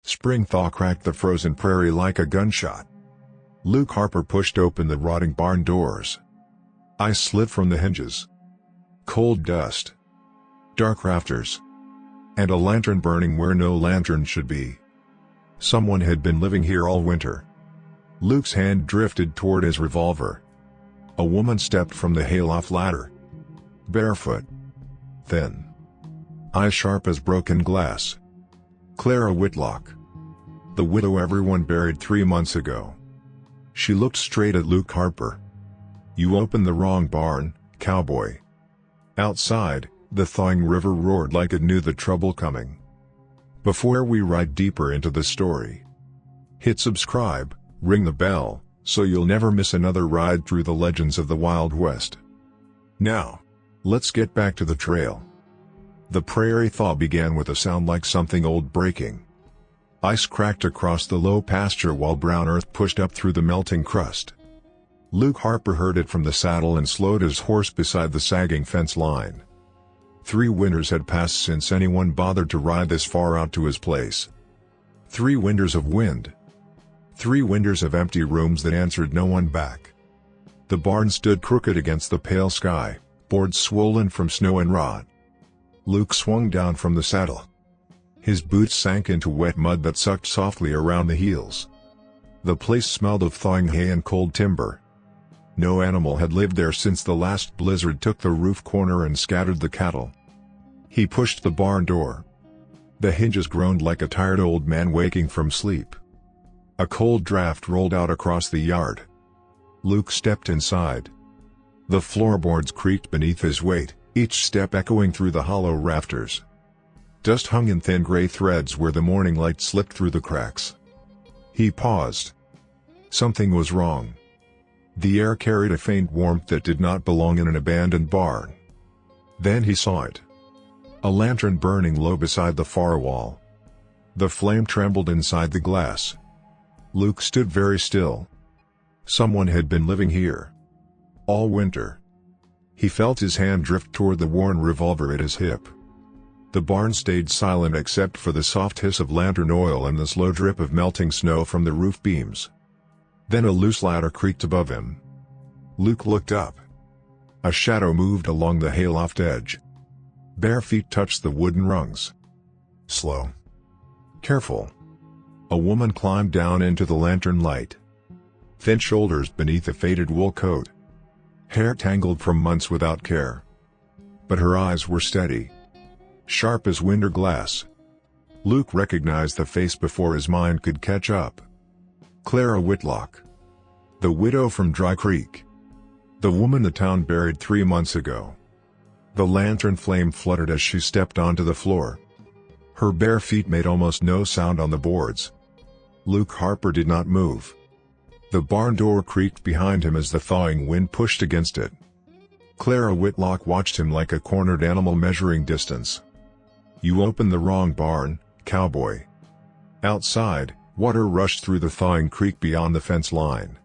Spring Thaw cracked the frozen prairie like a gunshot. Luke Harper pushed open the rotting barn doors. Ice slid from the hinges. Cold dust. Dark rafters. And a lantern burning where no lantern should be. Someone had been living here all winter. Luke's hand drifted toward his revolver. A woman stepped from the hayloft ladder. Barefoot. Thin. Eyes sharp as broken glass. Clara Whitlock. The widow everyone buried 3 months ago. She looked straight at Luke Harper. "You opened the wrong barn, cowboy." Outside, the thawing river roared like it knew the trouble coming. Before we ride deeper into the story, hit subscribe, ring the bell, so you'll never miss another ride through the legends of the Wild West. Now, let's get back to the trail. The prairie thaw began with a sound like something old breaking. Ice cracked across the low pasture while brown earth pushed up through the melting crust. Luke Harper heard it from the saddle and slowed his horse beside the sagging fence line. 3 winters had passed since anyone bothered to ride this far out to his place. 3 winters of wind. 3 winters of empty rooms that answered no one back. The barn stood crooked against the pale sky, boards swollen from snow and rot. Luke swung down from the saddle. His boots sank into wet mud that sucked softly around the heels. The place smelled of thawing hay and cold timber. No animal had lived there since the last blizzard took the roof corner and scattered the cattle. He pushed the barn door. The hinges groaned like a tired old man waking from sleep. A cold draft rolled out across the yard. Luke stepped inside. The floorboards creaked beneath his weight, each step echoing through the hollow rafters. Dust hung in thin gray threads where the morning light slipped through the cracks. He paused. Something was wrong. The air carried a faint warmth that did not belong in an abandoned barn. Then he saw it. A lantern burning low beside the far wall. The flame trembled inside the glass. Luke stood very still. Someone had been living here. All winter. He felt his hand drift toward the worn revolver at his hip. The barn stayed silent except for the soft hiss of lantern oil and the slow drip of melting snow from the roof beams. Then a loose ladder creaked above him. Luke looked up. A shadow moved along the hayloft edge. Bare feet touched the wooden rungs. Slow. Careful. A woman climbed down into the lantern light. Thin shoulders beneath a faded wool coat. Hair tangled from months without care. But her eyes were steady. Sharp as winter glass. Luke recognized the face before his mind could catch up. Clara Whitlock. The widow from Dry Creek. The woman the town buried 3 months ago. The lantern flame fluttered as she stepped onto the floor. Her bare feet made almost no sound on the boards. Luke Harper did not move. The barn door creaked behind him as the thawing wind pushed against it. Clara Whitlock watched him like a cornered animal measuring distance. "You opened the wrong barn, cowboy." Outside, water rushed through the thawing creek beyond the fence line.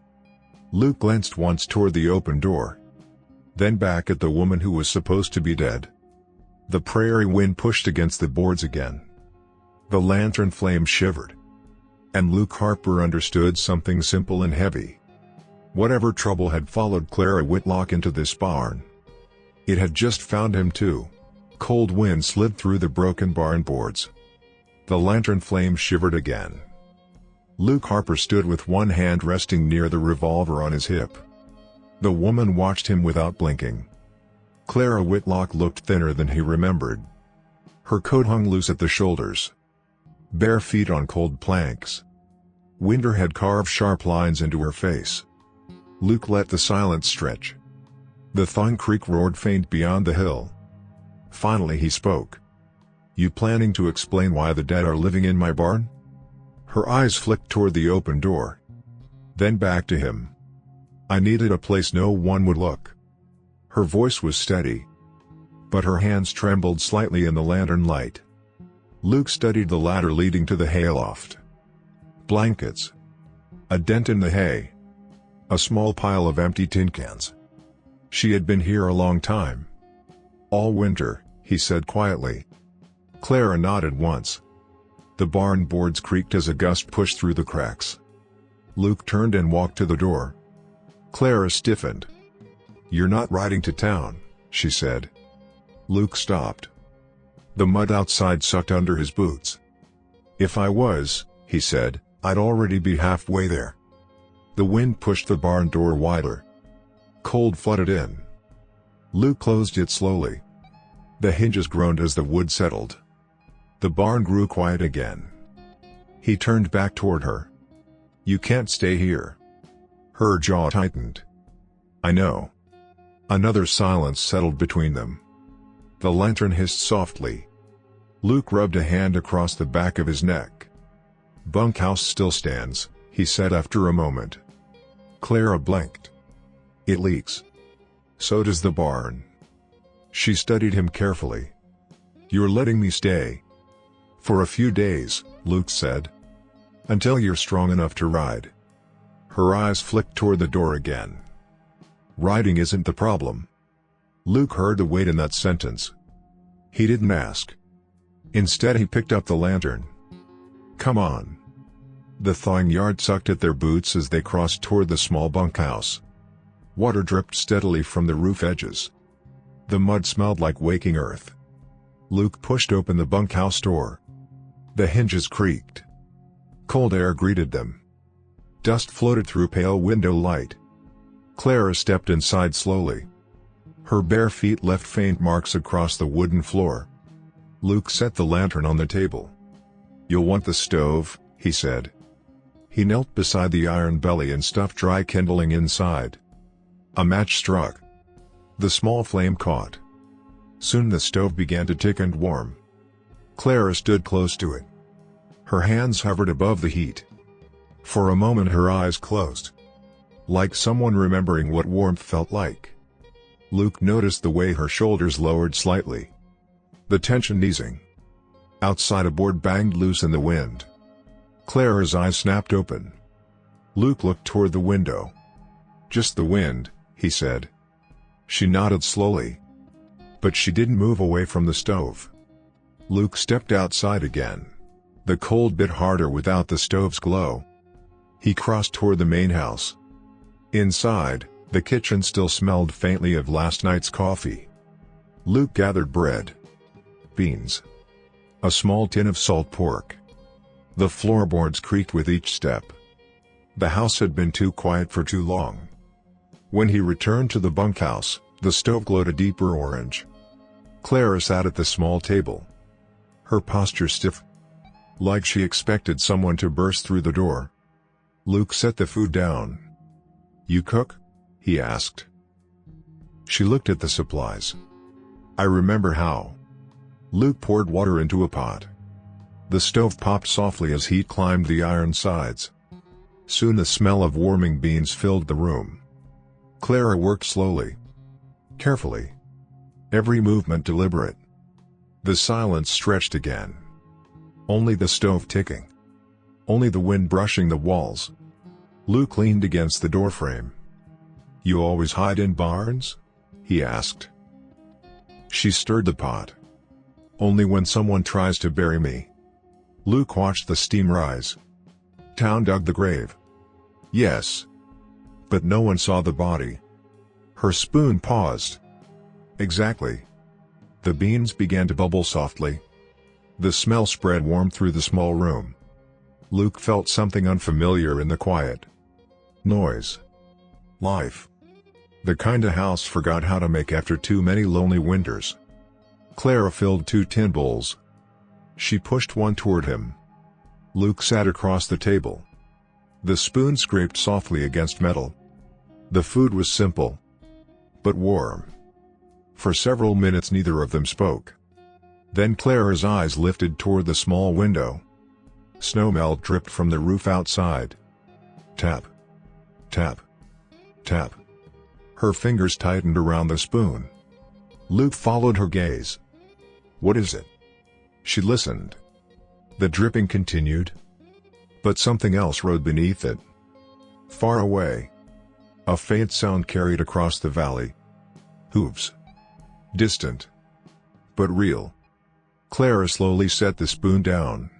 Luke glanced once toward the open door. Then back at the woman who was supposed to be dead. The prairie wind pushed against the boards again. The lantern flame shivered. And Luke Harper understood something simple and heavy. Whatever trouble had followed Clara Whitlock into this barn, it had just found him too. Cold wind slid through the broken barn boards. The lantern flame shivered again. Luke Harper stood with one hand resting near the revolver on his hip. The woman watched him without blinking. Clara Whitlock looked thinner than he remembered. Her coat hung loose at the shoulders. Bare feet on cold planks. Winter had carved sharp lines into her face. Luke let the silence stretch. The thawing creek roared faint beyond the hill. Finally he spoke. "You planning to explain why the dead are living in my barn?" Her eyes flicked toward the open door. Then back to him. "I needed a place no one would look." Her voice was steady. But her hands trembled slightly in the lantern light. Luke studied the ladder leading to the hayloft. Blankets. A dent in the hay. A small pile of empty tin cans. She had been here a long time. "All winter," he said quietly. Clara nodded once. The barn boards creaked as a gust pushed through the cracks. Luke turned and walked to the door. Clara stiffened. "You're not riding to town," she said. Luke stopped. The mud outside sucked under his boots. "If I was," he said, "I'd already be halfway there." The wind pushed the barn door wider. Cold flooded in. Luke closed it slowly. The hinges groaned as the wood settled. The barn grew quiet again. He turned back toward her. "You can't stay here." Her jaw tightened. "I know." Another silence settled between them. The lantern hissed softly. Luke rubbed a hand across the back of his neck. "Bunkhouse still stands," he said after a moment. Clara blinked. "It leaks." "So does the barn." She studied him carefully. "You're letting me stay?" "For a few days," Luke said. "Until you're strong enough to ride." Her eyes flicked toward the door again. "Riding isn't the problem." Luke heard the weight in that sentence. He didn't ask. Instead he picked up the lantern. "Come on." The thawing yard sucked at their boots as they crossed toward the small bunkhouse. Water dripped steadily from the roof edges. The mud smelled like waking earth. Luke pushed open the bunkhouse door. The hinges creaked. Cold air greeted them. Dust floated through pale window light. Clara stepped inside slowly. Her bare feet left faint marks across the wooden floor. Luke set the lantern on the table. "You'll want the stove," he said. He knelt beside the iron belly and stuffed dry kindling inside. A match struck. The small flame caught. Soon the stove began to tick and warm. Clara stood close to it. Her hands hovered above the heat. For a moment her eyes closed. Like someone remembering what warmth felt like. Luke noticed the way her shoulders lowered slightly. The tension easing. Outside a board banged loose in the wind. Clara's eyes snapped open. Luke looked toward the window. "Just the wind," he said. She nodded slowly. But she didn't move away from the stove. Luke stepped outside again. The cold bit harder without the stove's glow. He crossed toward the main house. Inside, the kitchen still smelled faintly of last night's coffee. Luke gathered bread. Beans. A small tin of salt pork. The floorboards creaked with each step. The house had been too quiet for too long. When he returned to the bunkhouse, the stove glowed a deeper orange. Clara sat at the small table. Her posture stiff. Like she expected someone to burst through the door. Luke set the food down. "You cook?" he asked. She looked at the supplies. "I remember how." Luke poured water into a pot. The stove popped softly as heat climbed the iron sides. Soon the smell of warming beans filled the room. Clara worked slowly. Carefully. Every movement deliberate. The silence stretched again. Only the stove ticking. Only the wind brushing the walls. Luke leaned against the doorframe. "You always hide in barns?" he asked. She stirred the pot. "Only when someone tries to bury me." Luke watched the steam rise. "Town dug the grave." "Yes. But no one saw the body." Her spoon paused. "Exactly." The beans began to bubble softly. The smell spread warm through the small room. Luke felt something unfamiliar in the quiet. Noise. Life. The kind a house forgot how to make after too many lonely winters. Clara filled 2 tin bowls. She pushed one toward him. Luke sat across the table. The spoon scraped softly against metal. The food was simple. But warm. For several minutes neither of them spoke. Then Clara's eyes lifted toward the small window. Snowmelt dripped from the roof outside. Tap. Tap. Tap. Her fingers tightened around the spoon. Luke followed her gaze. "What is it?" She listened. The dripping continued. But something else rode beneath it. Far away. A faint sound carried across the valley. Hooves. Distant. But real. Clara slowly set the spoon down.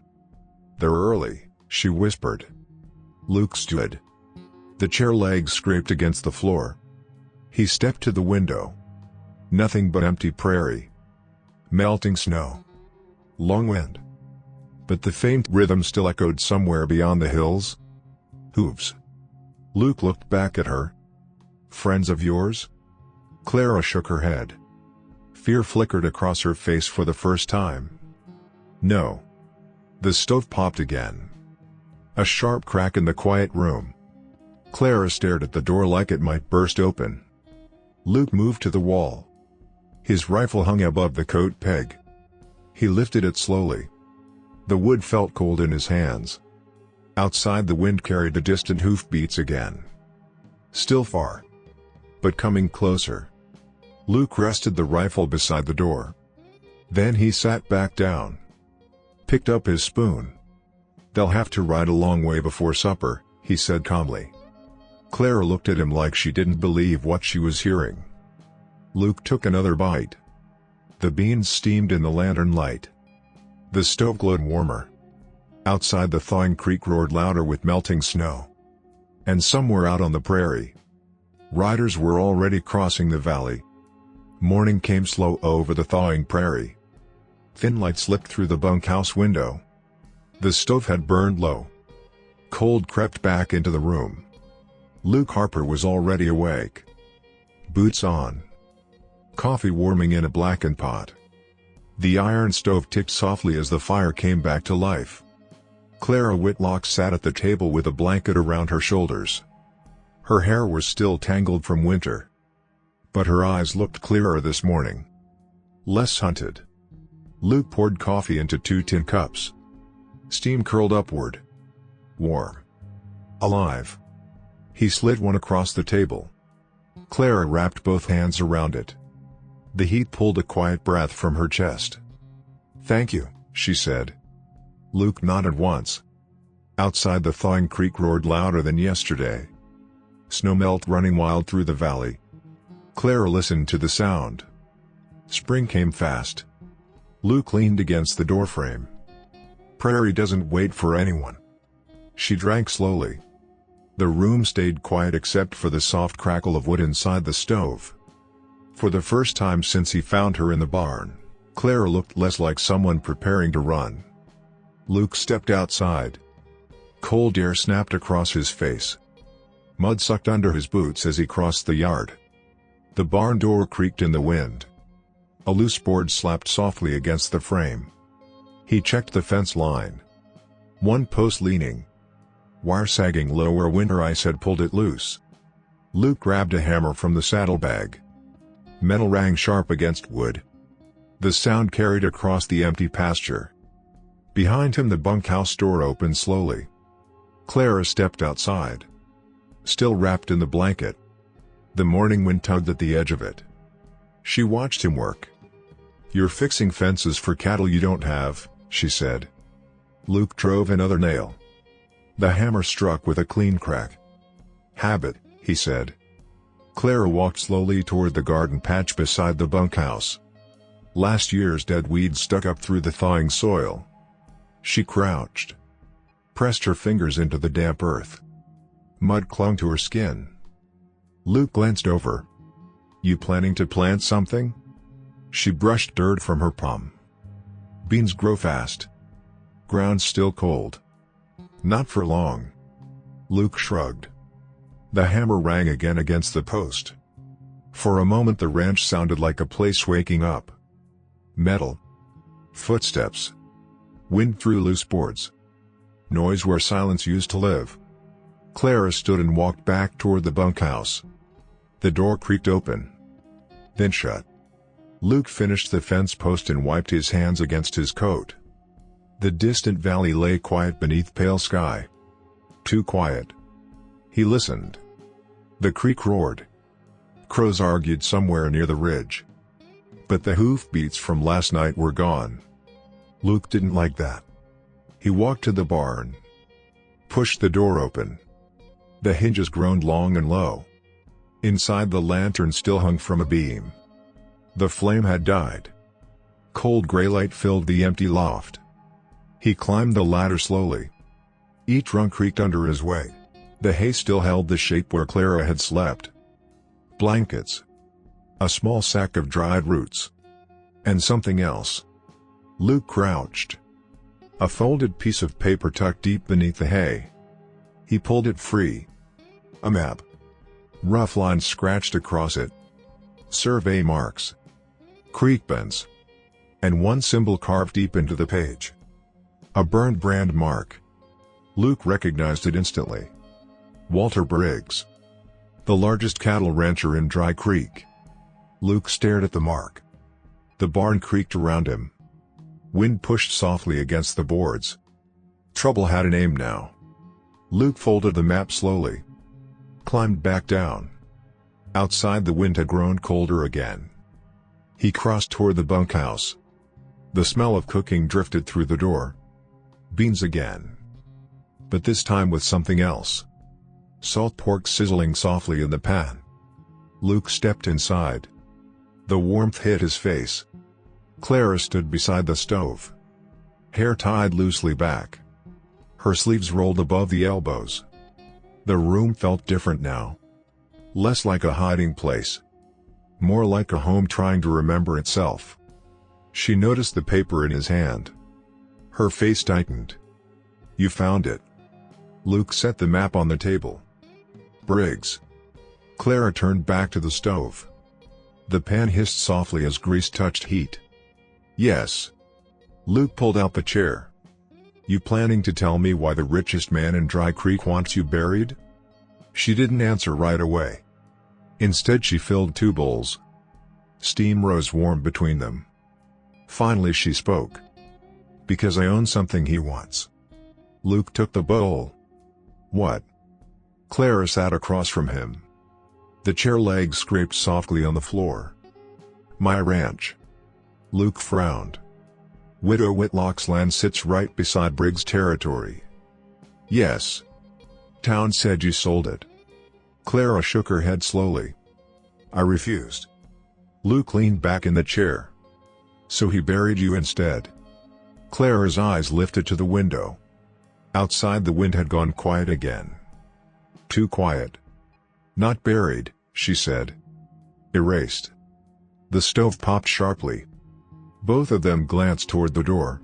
"They're early," she whispered. Luke stood. The chair legs scraped against the floor. He stepped to the window. Nothing but empty prairie. Melting snow. Long wind. But the faint rhythm still echoed somewhere beyond the hills. Hooves. Luke looked back at her. "Friends of yours?" Clara shook her head. Fear flickered across her face for the first time. "No." The stove popped again. A sharp crack in the quiet room. Clara stared at the door like it might burst open. Luke moved to the wall. His rifle hung above the coat peg. He lifted it slowly. The wood felt cold in his hands. Outside, the wind carried the distant hoofbeats again. Still far. But coming closer. Luke rested the rifle beside the door. Then he sat back down. Picked up his spoon. "They'll have to ride a long way before supper," he said calmly. Clara looked at him like she didn't believe what she was hearing. Luke took another bite. The beans steamed in the lantern light. The stove glowed warmer. Outside, the thawing creek roared louder with melting snow. And somewhere out on the prairie, riders were already crossing the valley. Morning came slow over the thawing prairie. Thin light slipped through the bunkhouse window. The stove had burned low. Cold crept back into the room. Luke Harper was already awake. Boots on. Coffee warming in a blackened pot. The iron stove ticked softly as the fire came back to life. Clara Whitlock sat at the table with a blanket around her shoulders. Her hair was still tangled from winter. But her eyes looked clearer this morning. Less hunted. Luke poured coffee into 2 tin cups. Steam curled upward. Warm. Alive. He slid one across the table. Clara wrapped both hands around it. The heat pulled a quiet breath from her chest. "Thank you," she said. Luke nodded once. Outside, the thawing creek roared louder than yesterday. Snow melt running wild through the valley. Clara listened to the sound. Spring came fast. Luke leaned against the doorframe. Prairie doesn't wait for anyone. She drank slowly. The room stayed quiet except for the soft crackle of wood inside the stove. For the first time since he found her in the barn, Clara looked less like someone preparing to run. Luke stepped outside. Cold air snapped across his face. Mud sucked under his boots as he crossed the yard. The barn door creaked in the wind. A loose board slapped softly against the frame. He checked the fence line. One post leaning. Wire sagging low where winter ice had pulled it loose. Luke grabbed a hammer from the saddlebag. Metal rang sharp against wood. The sound carried across the empty pasture. Behind him, the bunkhouse door opened slowly. Clara stepped outside. Still wrapped in the blanket. The morning wind tugged at the edge of it. She watched him work. "You're fixing fences for cattle you don't have," she said. Luke drove another nail. The hammer struck with a clean crack. "Habit," he said. Clara walked slowly toward the garden patch beside the bunkhouse. Last year's dead weeds stuck up through the thawing soil. She crouched. Pressed her fingers into the damp earth. Mud clung to her skin. Luke glanced over. "You planning to plant something?" She brushed dirt from her palm. "Beans grow fast. Ground's still cold." "Not for long." Luke shrugged. The hammer rang again against the post. For a moment the ranch sounded like a place waking up. Metal. Footsteps. Wind through loose boards. Noise where silence used to live. Clara stood and walked back toward the bunkhouse. The door creaked open. Then shut. Luke finished the fence post and wiped his hands against his coat. The distant valley lay quiet beneath pale sky. Too quiet. He listened. The creek roared. Crows argued somewhere near the ridge. But the hoofbeats from last night were gone. Luke didn't like that. He walked to the barn. Pushed the door open. The hinges groaned long and low. Inside, the lantern still hung from a beam. The flame had died. Cold gray light filled the empty loft. He climbed the ladder slowly. Each rung creaked under his weight. The hay still held the shape where Clara had slept. Blankets. A small sack of dried roots. And something else. Luke crouched. A folded piece of paper tucked deep beneath the hay. He pulled it free. A map. Rough lines scratched across it. Survey marks. Creek bends. And one symbol carved deep into the page. A burned brand mark. Luke recognized it instantly. Walter Briggs. The largest cattle rancher in Dry Creek. Luke stared at the mark. The barn creaked around him. Wind pushed softly against the boards. Trouble had a name now. Luke folded the map slowly. Climbed back down. Outside the wind had grown colder again. He crossed toward the bunkhouse. The smell of cooking drifted through the door. Beans again. But this time with something else. Salt pork sizzling softly in the pan. Luke stepped inside. The warmth hit his face. Clara stood beside the stove. Hair tied loosely back. Her sleeves rolled above the elbows. The room felt different now. Less like a hiding place. More like a home trying to remember itself. She noticed the paper in his hand. Her face tightened. "You found it." Luke set the map on the table. "Briggs." Clara turned back to the stove. The pan hissed softly as grease touched heat. "Yes." Luke pulled out the chair. "You planning to tell me why the richest man in Dry Creek wants you buried?" She didn't answer right away. Instead she filled 2 bowls. Steam rose warm between them. Finally she spoke. "Because I own something he wants." Luke took the bowl. "What?" Clara sat across from him. The chair legs scraped softly on the floor. "My ranch." Luke frowned. "Widow Whitlock's land sits right beside Briggs' territory." "Yes." "Town said you sold it." Clara shook her head slowly. "I refused." Luke leaned back in the chair. "So he buried you instead?" Clara's eyes lifted to the window. Outside the wind had gone quiet again. Too quiet. "Not buried," she said. "Erased." The stove popped sharply. Both of them glanced toward the door.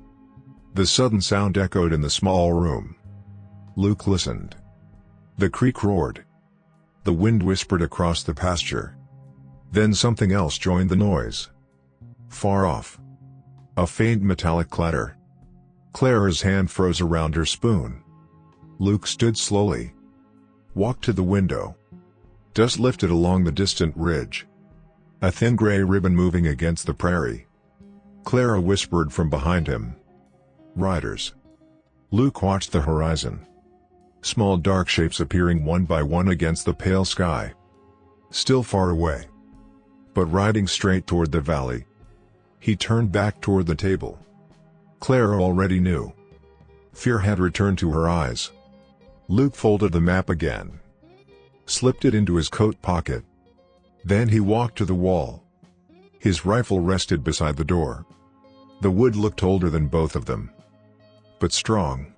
The sudden sound echoed in the small room. Luke listened. The creek roared. The wind whispered across the pasture. Then something else joined the noise. Far off. A faint metallic clatter. Clara's hand froze around her spoon. Luke stood slowly. Walked to the window. Dust lifted along the distant ridge. A thin gray ribbon moving against the prairie. Clara whispered from behind him. "Riders." Luke watched the horizon. Small dark shapes appearing one by one against the pale sky. Still far away. But riding straight toward the valley. He turned back toward the table. Clara already knew. Fear had returned to her eyes. Luke folded the map again. Slipped it into his coat pocket. Then he walked to the wall. His rifle rested beside the door. The wood looked older than both of them. But strong.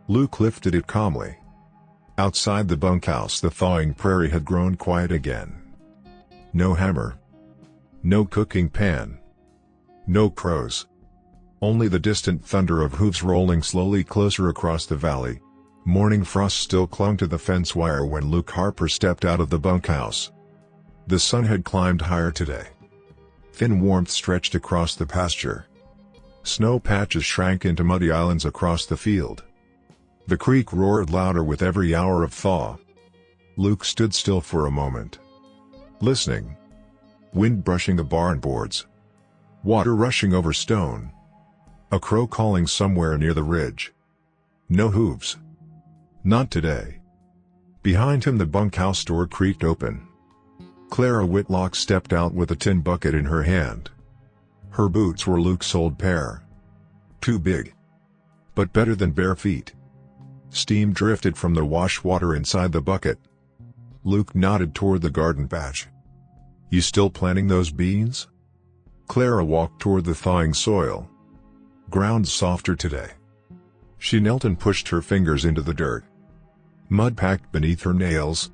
Luke lifted it calmly. Outside the bunkhouse the thawing prairie had grown quiet again. No hammer. No cooking pan. No crows. Only the distant thunder of hooves rolling slowly closer across the valley. Morning frost still clung to the fence wire when Luke Harper stepped out of the bunkhouse. The sun had climbed higher today. Thin warmth stretched across the pasture. Snow patches shrank into muddy islands across the field. The creek roared louder with every hour of thaw. Luke stood still for a moment. Listening. Wind brushing the barn boards. Water rushing over stone. A crow calling somewhere near the ridge. No hooves. Not today. Behind him the bunkhouse door creaked open. Clara Whitlock stepped out with a tin bucket in her hand. Her boots were Luke's old pair. Too big. But better than bare feet. Steam drifted from the wash water inside the bucket. Luke nodded toward the garden patch. "You still planting those beans?" Clara walked toward the thawing soil. "Ground's softer today." She knelt and pushed her fingers into the dirt. Mud packed beneath her nails.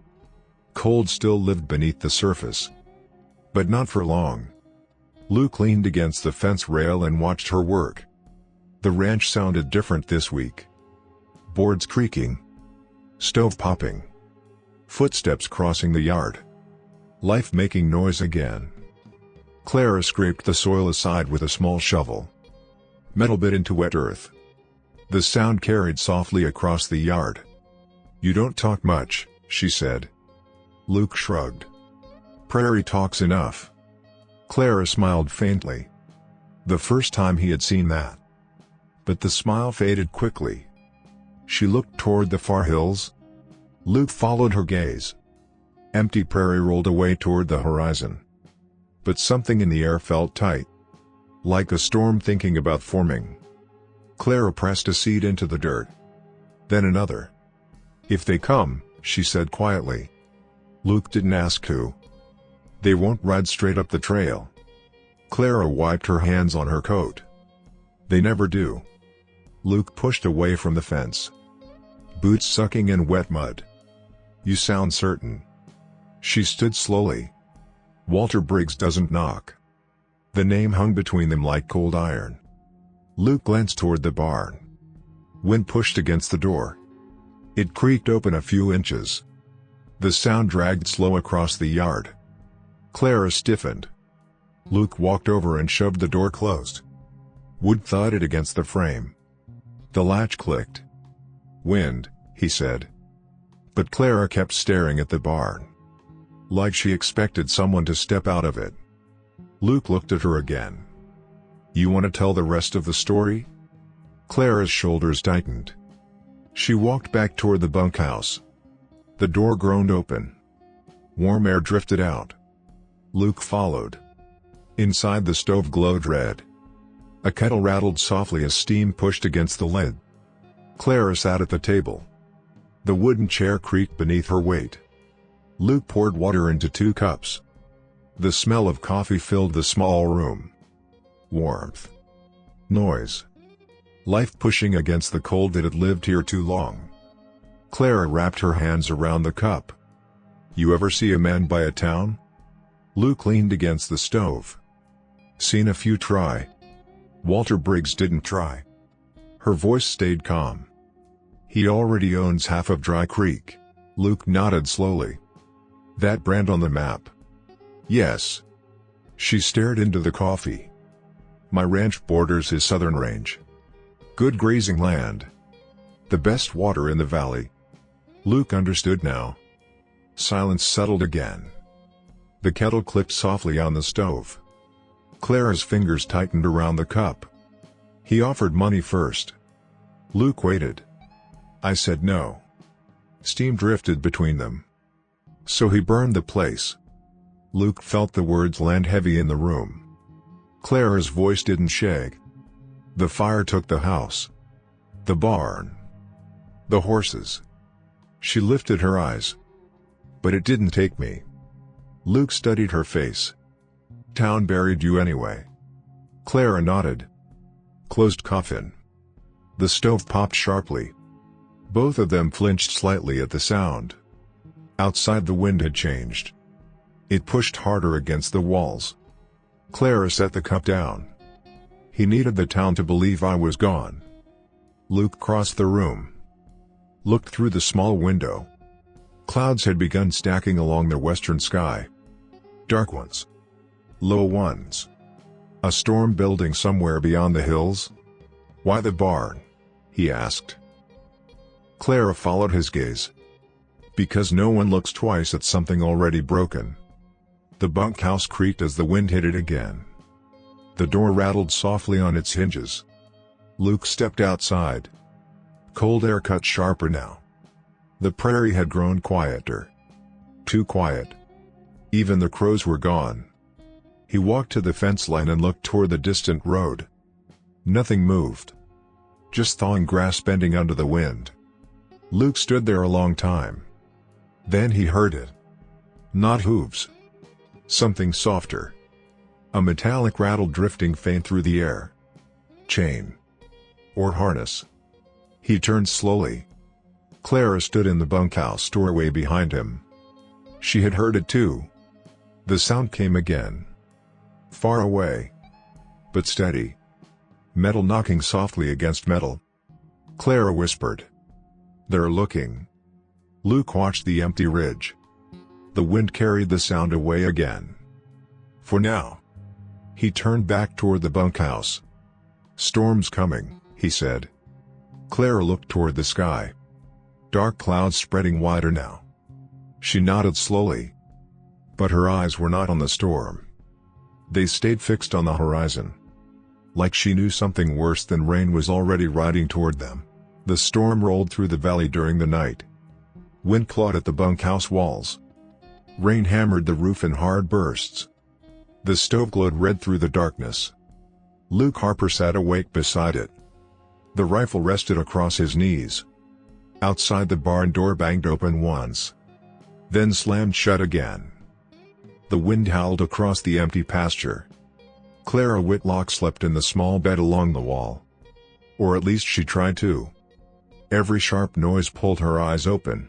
Cold still lived beneath the surface. But not for long. Luke leaned against the fence rail and watched her work. The ranch sounded different this week. Boards creaking. Stove popping. Footsteps crossing the yard. Life making noise again. Clara scraped the soil aside with a small shovel. Metal bit into wet earth. The sound carried softly across the yard. "You don't talk much," she said. Luke shrugged. "Prairie talks enough." Clara smiled faintly. The first time he had seen that. But the smile faded quickly. She looked toward the far hills. Luke followed her gaze. Empty prairie rolled away toward the horizon. But something in the air felt tight. Like a storm thinking about forming. Clara pressed a seed into the dirt. Then another. "If they come," she said quietly. Luke didn't ask who. "They won't ride straight up the trail." Clara wiped her hands on her coat. "They never do." Luke pushed away from the fence. Boots sucking in wet mud. "You sound certain." She stood slowly. "Walter Briggs doesn't knock." The name hung between them like cold iron. Luke glanced toward the barn. Wind pushed against the door. It creaked open a few inches. The sound dragged slow across the yard. Clara stiffened. Luke walked over and shoved the door closed. Wood thudded against the frame. The latch clicked. "Wind," he said. But Clara kept staring at the barn. Like she expected someone to step out of it. Luke looked at her again. "You want to tell the rest of the story?" Clara's shoulders tightened. She walked back toward the bunkhouse. The door groaned open. Warm air drifted out. Luke followed. Inside, the stove glowed red. A kettle rattled softly as steam pushed against the lid. Clara sat at the table. The wooden chair creaked beneath her weight. Luke poured water into 2 cups. The smell of coffee filled the small room. Warmth. Noise. Life pushing against the cold that had lived here too long. Clara wrapped her hands around the cup. "You ever see a man buy a town?" Luke leaned against the stove. "Seen a few try. Walter Briggs didn't try." Her voice stayed calm. "He already owns half of Dry Creek." Luke nodded slowly. "That brand on the map?" "Yes." She stared into the coffee. "My ranch borders his southern range. Good grazing land. The best water in the valley." Luke understood now. Silence settled again. The kettle clicked softly on the stove. Clara's fingers tightened around the cup. "He offered money first." Luke waited. "I said no." Steam drifted between them. "So he burned the place." Luke felt the words land heavy in the room. Clara's voice didn't shake. "The fire took the house. The barn. The horses." She lifted her eyes. "But it didn't take me." Luke studied her face. "Town buried you anyway." Clara nodded. Closed coffin. The stove popped sharply. Both of them flinched slightly at the sound. Outside, the wind had changed. It pushed harder against the walls. Clara set the cup down. "He needed the town to believe I was gone." Luke crossed the room. Looked through the small window. Clouds had begun stacking along the western sky. Dark ones. Low ones. A storm building somewhere beyond the hills? "Why the barn?" he asked. Clara followed his gaze. "Because no one looks twice at something already broken." The bunkhouse creaked as the wind hit it again. The door rattled softly on its hinges. Luke stepped outside. Cold air cut sharper now. The prairie had grown quieter. Too quiet. Even the crows were gone. He walked to the fence line and looked toward the distant road. Nothing moved. Just thawing grass bending under the wind. Luke stood there a long time. Then he heard it. Not hooves. Something softer. A metallic rattle drifting faint through the air. Chain. Or harness. He turned slowly. Clara stood in the bunkhouse doorway behind him. She had heard it too. The sound came again. Far away. But steady. Metal knocking softly against metal. Clara whispered. "They're looking." Luke watched the empty ridge. The wind carried the sound away again. For now. He turned back toward the bunkhouse. "Storm's coming," he said. Clara looked toward the sky. Dark clouds spreading wider now. She nodded slowly. But her eyes were not on the storm. They stayed fixed on the horizon. Like she knew something worse than rain was already riding toward them. The storm rolled through the valley during the night. Wind clawed at the bunkhouse walls. Rain hammered the roof in hard bursts. The stove glowed red through the darkness. Luke Harper sat awake beside it. The rifle rested across his knees. Outside, the barn door banged open once. Then slammed shut again. The wind howled across the empty pasture. Clara Whitlock slept in the small bed along the wall. Or at least she tried to. Every sharp noise pulled her eyes open.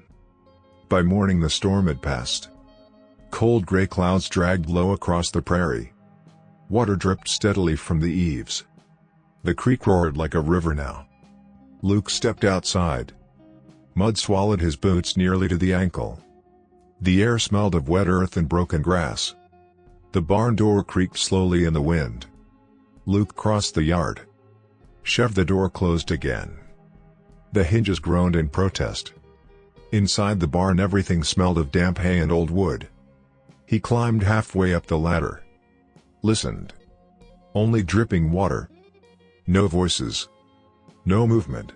By morning the storm had passed. Cold gray clouds dragged low across the prairie. Water dripped steadily from the eaves. The creek roared like a river now. Luke stepped outside. Mud swallowed his boots nearly to the ankle. The air smelled of wet earth and broken grass. The barn door creaked slowly in the wind. Luke crossed the yard. Shoved the door closed again. The hinges groaned in protest. Inside the barn everything smelled of damp hay and old wood. He climbed halfway up the ladder. Listened. Only dripping water. No voices. No movement.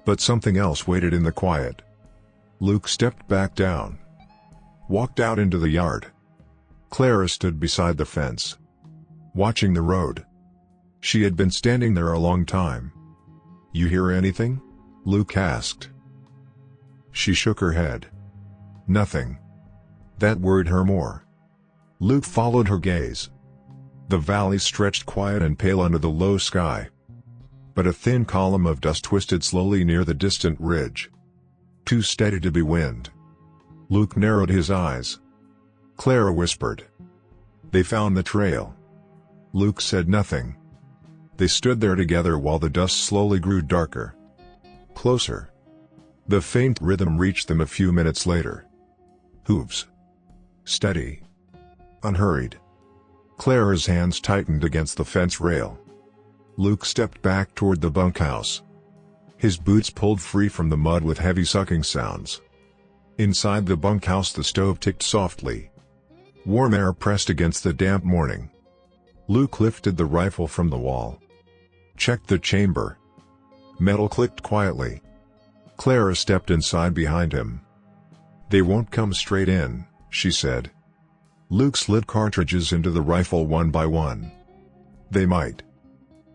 But something else waited in the quiet. Luke stepped back down. Walked out into the yard. Clara stood beside the fence. Watching the road. She had been standing there a long time. "You hear anything?" Luke asked. She shook her head. "Nothing." That worried her more. Luke followed her gaze. The valley stretched quiet and pale under the low sky. But a thin column of dust twisted slowly near the distant ridge. Too steady to be wind. Luke narrowed his eyes. Clara whispered. "They found the trail." Luke said nothing. They stood there together while the dust slowly grew darker. Closer. The faint rhythm reached them a few minutes later. Hooves. Steady. Unhurried. Clara's hands tightened against the fence rail. Luke stepped back toward the bunkhouse. His boots pulled free from the mud with heavy sucking sounds. Inside the bunkhouse the stove ticked softly. Warm air pressed against the damp morning. Luke lifted the rifle from the wall. Checked the chamber. Metal clicked quietly. Clara stepped inside behind him. "They won't come straight in," she said. Luke slid cartridges into the rifle one by one. "They might."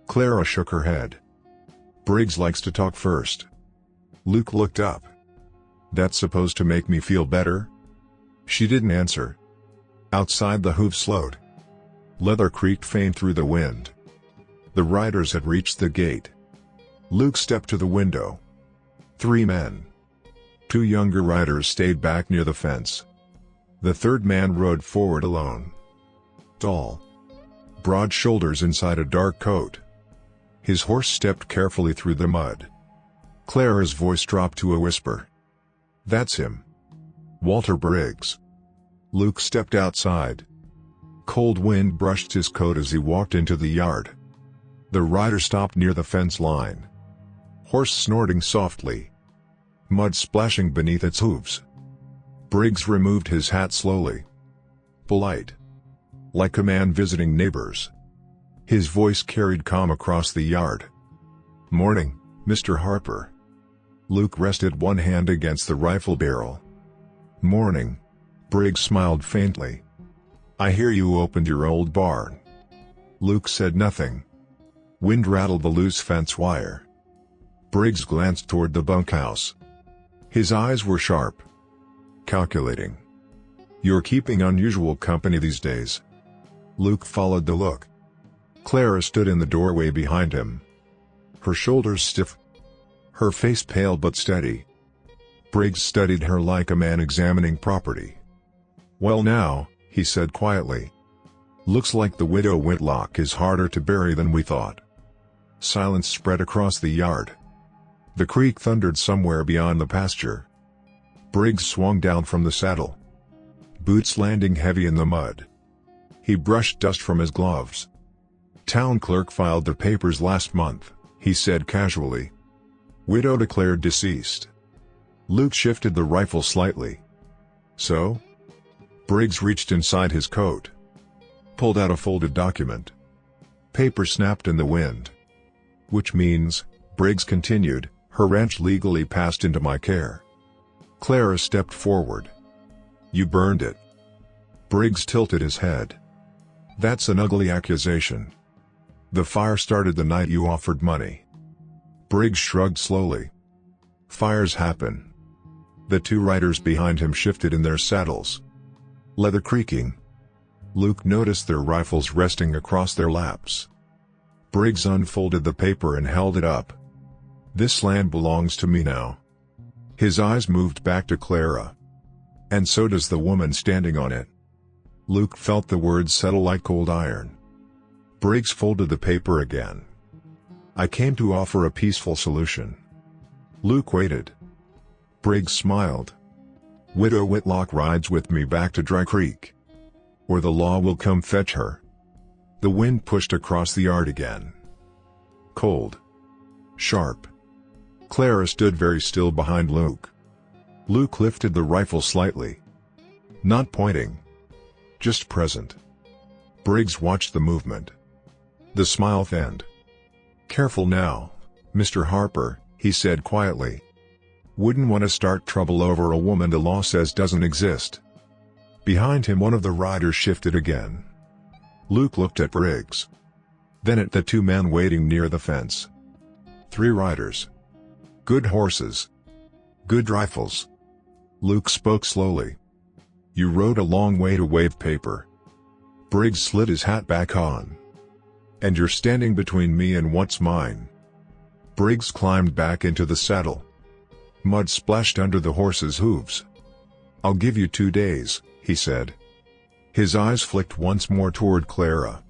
Clara shook her head. "Briggs likes to talk first." Luke looked up. "That's supposed to make me feel better?" She didn't answer. Outside the hooves slowed. Leather creaked faint through the wind. The riders had reached the gate. Luke stepped to the window. 3 men. 2 younger riders stayed back near the fence. The third man rode forward alone. Tall. Broad shoulders inside a dark coat. His horse stepped carefully through the mud. Clara's voice dropped to a whisper. "That's him. Walter Briggs." Luke stepped outside. Cold wind brushed his coat as he walked into the yard. The rider stopped near the fence line. Horse snorting softly. Mud splashing beneath its hooves. Briggs removed his hat slowly. Polite. Like a man visiting neighbors. His voice carried calm across the yard. "Morning, Mr. Harper." Luke rested one hand against the rifle barrel. "Morning." Briggs smiled faintly. "I hear you opened your old barn." Luke said nothing. Wind rattled the loose fence wire. Briggs glanced toward the bunkhouse. His eyes were sharp. Calculating. "You're keeping unusual company these days." Luke followed the look. Clara stood in the doorway behind him. Her shoulders stiff. her face pale but steady. Briggs studied her like a man examining property. "Well now," he said quietly. "Looks like the widow Whitlock is harder to bury than we thought." Silence spread across the yard. The creak thundered somewhere beyond the pasture. Briggs swung down from the saddle, boots landing heavy in the mud. He brushed dust from his gloves. "Town clerk filed the papers last month," he said casually. "Widow declared deceased." Luke shifted the rifle slightly. "So?" Briggs reached inside his coat, pulled out a folded document. Paper snapped in the wind. "Which means," Briggs continued, "her ranch legally passed into my care." Clara stepped forward. "You burned it." Briggs tilted his head. "That's an ugly accusation. The fire started the night you offered money." Briggs shrugged slowly. "Fires happen." The two riders behind him shifted in their saddles. Leather creaking. Luke noticed their rifles resting across their laps. Briggs unfolded the paper and held it up. "This land belongs to me now." His eyes moved back to Clara. "And so does the woman standing on it." Luke felt the words settle like cold iron. Briggs folded the paper again. "I came to offer a peaceful solution." Luke waited. Briggs smiled. "Widow Whitlock rides with me back to Dry Creek. Or the law will come fetch her." The wind pushed across the yard again. Cold. Sharp. Clara stood very still behind Luke. Luke lifted the rifle slightly. Not pointing. Just present. Briggs watched the movement. The smile thinned. "Careful now, Mr. Harper," he said quietly. "Wouldn't want to start trouble over a woman the law says doesn't exist." Behind him one of the riders shifted again. Luke looked at Briggs. Then at the two men waiting near the fence. 3 riders. Good horses. Good rifles. Luke spoke slowly. "You rode a long way to wave paper." Briggs slid his hat back on. "And you're standing between me and what's mine." Briggs climbed back into the saddle. Mud splashed under the horse's hooves. "I'll give you 2 days," he said. His eyes flicked once more toward Clara.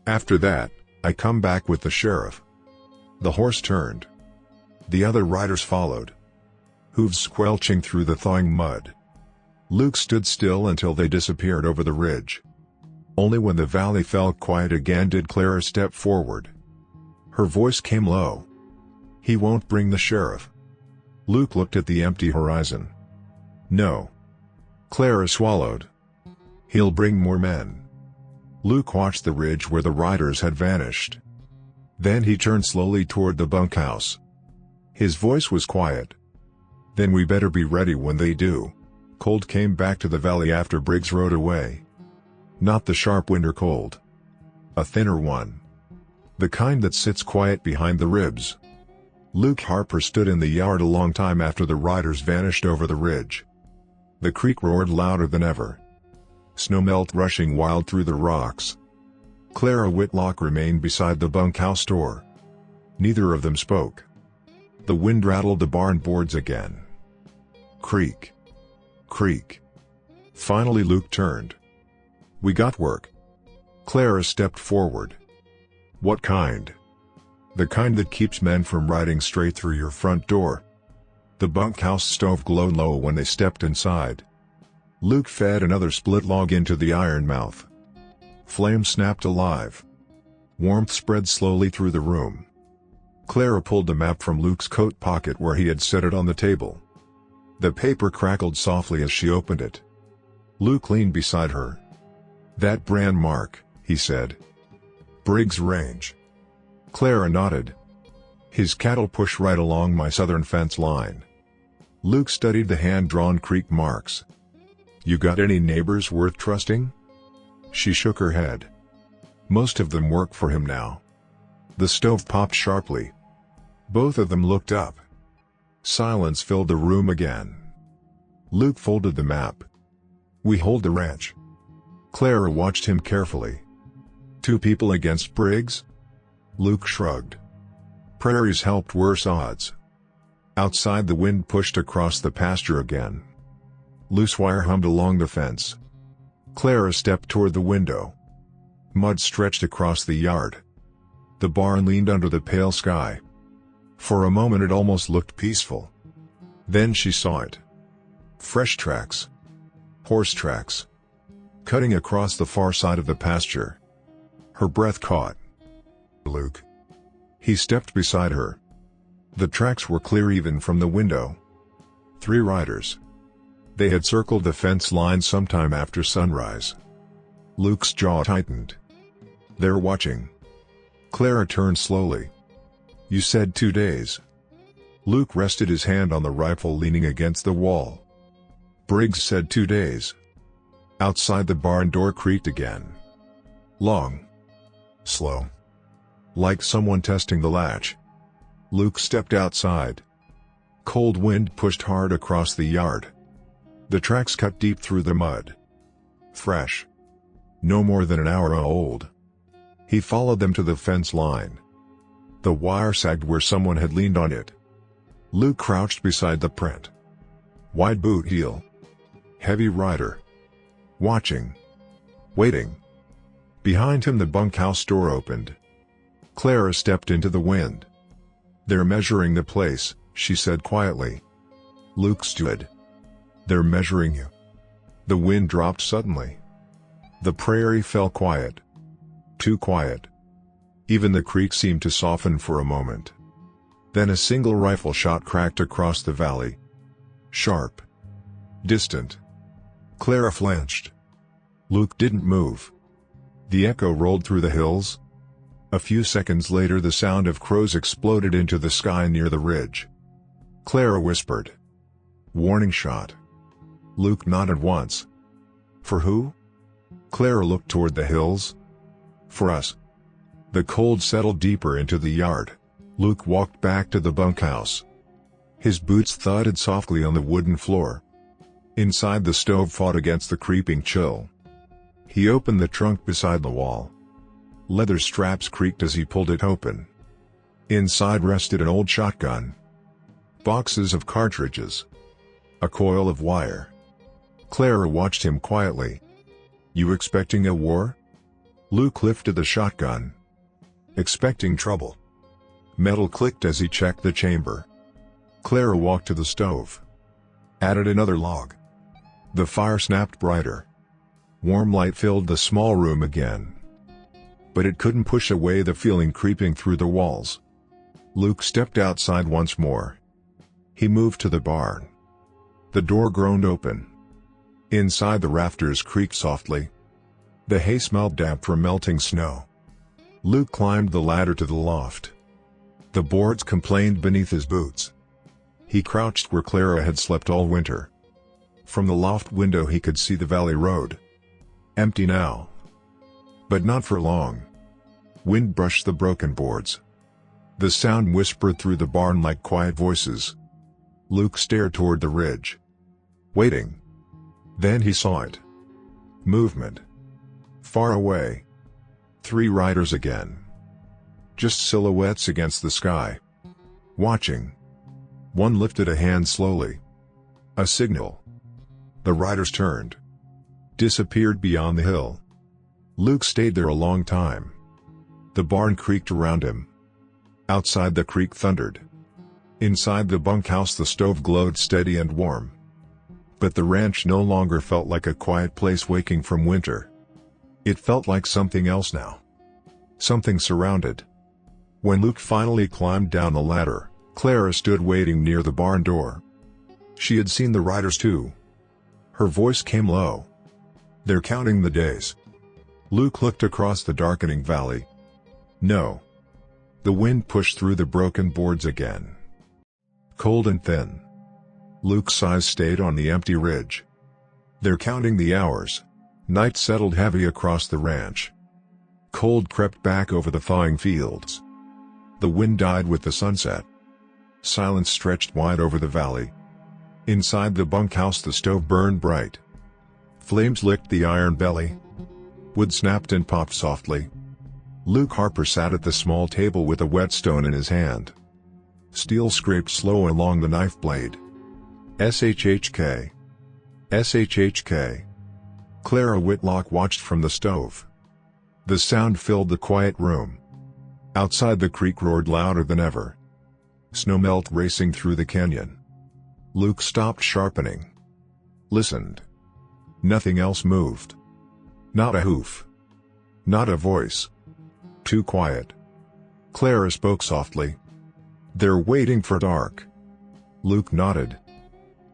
"After that, I come back with the sheriff." The horse turned. The other riders followed, hooves squelching through the thawing mud. Luke stood still until they disappeared over the ridge. Only when the valley fell quiet again did Clara step forward. Her voice came low. "He won't bring the sheriff." Luke looked at the empty horizon. "No." Clara swallowed. "He'll bring more men." Luke watched the ridge where the riders had vanished. Then he turned slowly toward the bunkhouse. His voice was quiet. "Then we better be ready when they do." Cold came back to the valley after Briggs rode away. Not the sharp winter cold. A thinner one. The kind that sits quiet behind the ribs. Luke Harper stood in the yard a long time after the riders vanished over the ridge. The creek roared louder than ever. Snowmelt rushing wild through the rocks. Clara Whitlock remained beside the bunkhouse door. Neither of them spoke. The wind rattled the barn boards again. Creak. Creak. Finally Luke turned. "We got work." Clara stepped forward. "What kind?" "The kind that keeps men from riding straight through your front door." The bunkhouse stove glowed low when they stepped inside. Luke fed another split log into the iron mouth. Flame snapped alive. Warmth spread slowly through the room. Clara pulled the map from Luke's coat pocket where he had set it on the table. The paper crackled softly as she opened it. Luke leaned beside her. "That brand mark," he said. "Briggs Range." Clara nodded. "His cattle push right along my southern fence line." Luke studied the hand-drawn creek marks. "You got any neighbors worth trusting?" She shook her head. "Most of them work for him now." The stove popped sharply. Both of them looked up. Silence filled the room again. Luke folded the map. "We hold the ranch." Clara watched him carefully. "2 people against Briggs?" Luke shrugged. "Prairie's helped worse odds." Outside, the wind pushed across the pasture again. Loose wire hummed along the fence. Clara stepped toward the window. Mud stretched across the yard. The barn leaned under the pale sky. For a moment it almost looked peaceful. Then she saw it. Fresh tracks. Horse tracks. Cutting across the far side of the pasture. Her breath caught. Luke. He stepped beside her. The tracks were clear even from the window. 3 riders. They had circled the fence line sometime after sunrise. Luke's jaw tightened. They're watching. Clara turned slowly. You said 2 days. Luke rested his hand on the rifle leaning against the wall. Briggs said 2 days. Outside, the barn door creaked again. Long. Slow. Like someone testing the latch. Luke stepped outside. Cold wind pushed hard across the yard. The tracks cut deep through the mud. Fresh. No more than an hour old. He followed them to the fence line. The wire sagged where someone had leaned on it. Luke crouched beside the print. Wide boot heel. Heavy rider. Watching. Waiting. Behind him the bunkhouse door opened. Clara stepped into the wind. They're measuring the place, she said quietly. Luke stood. They're measuring you. The wind dropped suddenly. The prairie fell quiet. Too quiet. Even the creek seemed to soften for a moment. Then a single rifle shot cracked across the valley. Sharp. Distant. Clara flinched. Luke didn't move. The echo rolled through the hills. A few seconds later the sound of crows exploded into the sky near the ridge. Clara whispered. Warning shot. Luke nodded once. For who? Clara looked toward the hills. For us. The cold settled deeper into the yard. Luke walked back to the bunkhouse. His boots thudded softly on the wooden floor. Inside, the stove fought against the creeping chill. He opened the trunk beside the wall. Leather straps creaked as he pulled it open. Inside rested an old shotgun. Boxes of cartridges. A coil of wire. Clara watched him quietly. You expecting a war? Luke lifted the shotgun. Expecting trouble. Metal clicked as he checked the chamber. Clara walked to the stove. Added another log. The fire snapped brighter. Warm light filled the small room again. But it couldn't push away the feeling creeping through the walls. Luke stepped outside once more. He moved to the barn. The door groaned open. Inside, the rafters creaked softly. The hay smelled damp from melting snow. Luke climbed the ladder to the loft. The boards complained beneath his boots. He crouched where Clara had slept all winter. From the loft window he could see the valley road. Empty now. But not for long. Wind brushed the broken boards. The sound whispered through the barn like quiet voices. Luke stared toward the ridge. Waiting. Then he saw it. Movement. Far away. 3 riders again. Just silhouettes against the sky. Watching. One lifted a hand slowly. A signal. The riders turned. Disappeared beyond the hill. Luke stayed there a long time. The barn creaked around him. Outside, the creek thundered. Inside the bunkhouse, the stove glowed steady and warm. But the ranch no longer felt like a quiet place waking from winter. It felt like something else now. Something surrounded. When Luke finally climbed down the ladder, Clara stood waiting near the barn door. She had seen the riders too. Her voice came low. They're counting the days. Luke looked across the darkening valley. No. The wind pushed through the broken boards again. Cold and thin. Luke's eyes stayed on the empty ridge. They're counting the hours. Night settled heavy across the ranch. Cold crept back over the thawing fields. The wind died with the sunset. Silence stretched wide over the valley. Inside the bunkhouse, the stove burned bright. Flames licked the iron belly. Wood snapped and popped softly. Luke Harper sat at the small table with a whetstone in his hand. Steel scraped slow along the knife blade. SHHK. SHHK. Clara Whitlock watched from the stove. The sound filled the quiet room. Outside, the creek roared louder than ever. Snowmelt racing through the canyon. Luke stopped sharpening. Listened. Nothing else moved. Not a hoof. Not a voice. Too quiet. Clara spoke softly. "They're waiting for dark." Luke nodded.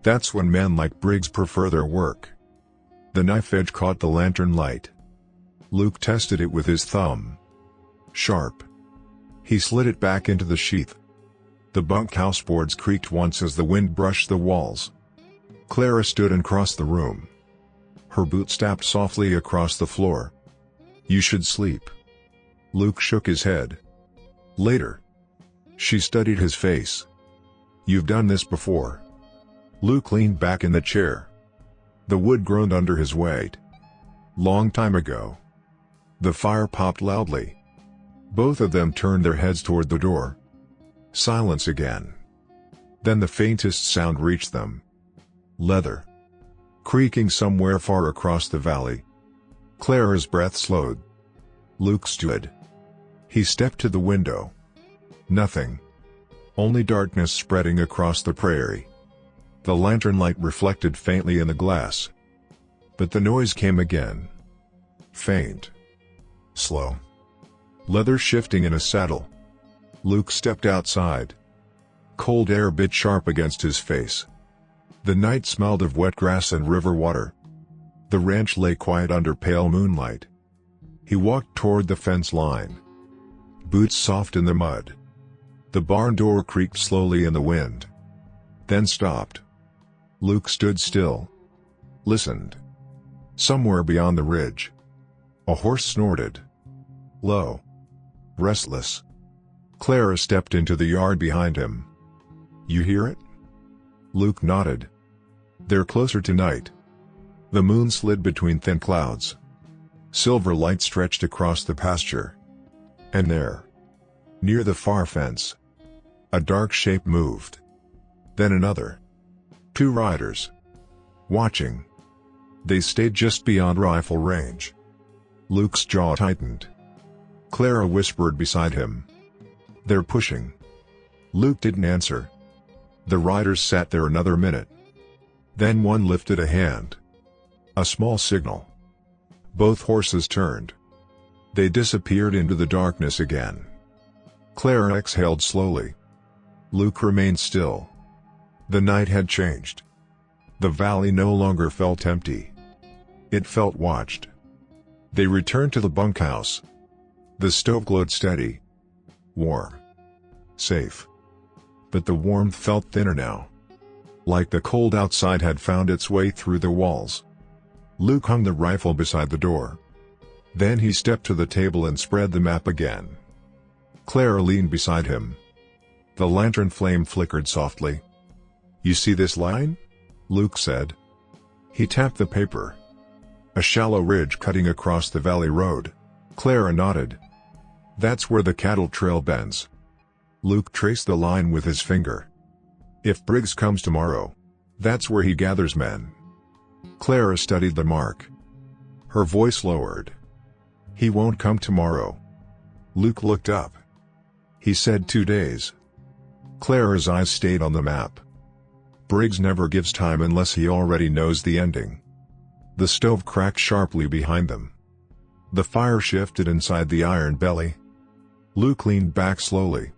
"That's when men like Briggs prefer their work." The knife edge caught the lantern light. Luke tested it with his thumb. Sharp. He slid it back into the sheath. The bunkhouse boards creaked once as the wind brushed the walls. Clara stood and crossed the room. Her boots tapped softly across the floor. "You should sleep." Luke shook his head. "Later." She studied his face. "You've done this before." Luke leaned back in the chair. The wood groaned under his weight. "Long time ago." The fire popped loudly. Both of them turned their heads toward the door. Silence again. Then the faintest sound reached them. Leather. Creaking somewhere far across the valley. Clara's breath slowed. Luke stood. He stepped to the window. Nothing. Only darkness spreading across the prairie. The lantern light reflected faintly in the glass. But the noise came again. Faint. Slow. Leather shifting in a saddle. Luke stepped outside. Cold air bit sharp against his face. The night smelled of wet grass and river water. The ranch lay quiet under pale moonlight. He walked toward the fence line. Boots soft in the mud. The barn door creaked slowly in the wind. Then stopped. Luke stood still. Listened. Somewhere beyond the ridge. A horse snorted. Low. Restless. Clara stepped into the yard behind him. "You hear it?" Luke nodded. "They're closer tonight." The moon slid between thin clouds. Silver light stretched across the pasture. And there, near the far fence, a dark shape moved. Then another. 2 riders. Watching. They stayed just beyond rifle range. Luke's jaw tightened. Clara whispered beside him. "They're pushing." Luke didn't answer. The riders sat there another minute. Then one lifted a hand. A small signal. Both horses turned. They disappeared into the darkness again. Clara exhaled slowly. Luke remained still. The night had changed. The valley no longer felt empty. It felt watched. They returned to the bunkhouse. The stove glowed steady. Warm. Safe. But the warmth felt thinner now. Like the cold outside had found its way through the walls. Luke hung the rifle beside the door. Then he stepped to the table and spread the map again. Clara leaned beside him. The lantern flame flickered softly. "You see this line?" Luke said. He tapped the paper. "A shallow ridge cutting across the valley road." Clara nodded. "That's where the cattle trail bends." Luke traced the line with his finger. "If Briggs comes tomorrow, that's where he gathers men." Clara studied the mark. Her voice lowered. "He won't come tomorrow." Luke looked up. "He said 2 days." Clara's eyes stayed on the map. "Briggs never gives time unless he already knows the ending." The stove cracked sharply behind them. The fire shifted inside the iron belly. Luke leaned back slowly.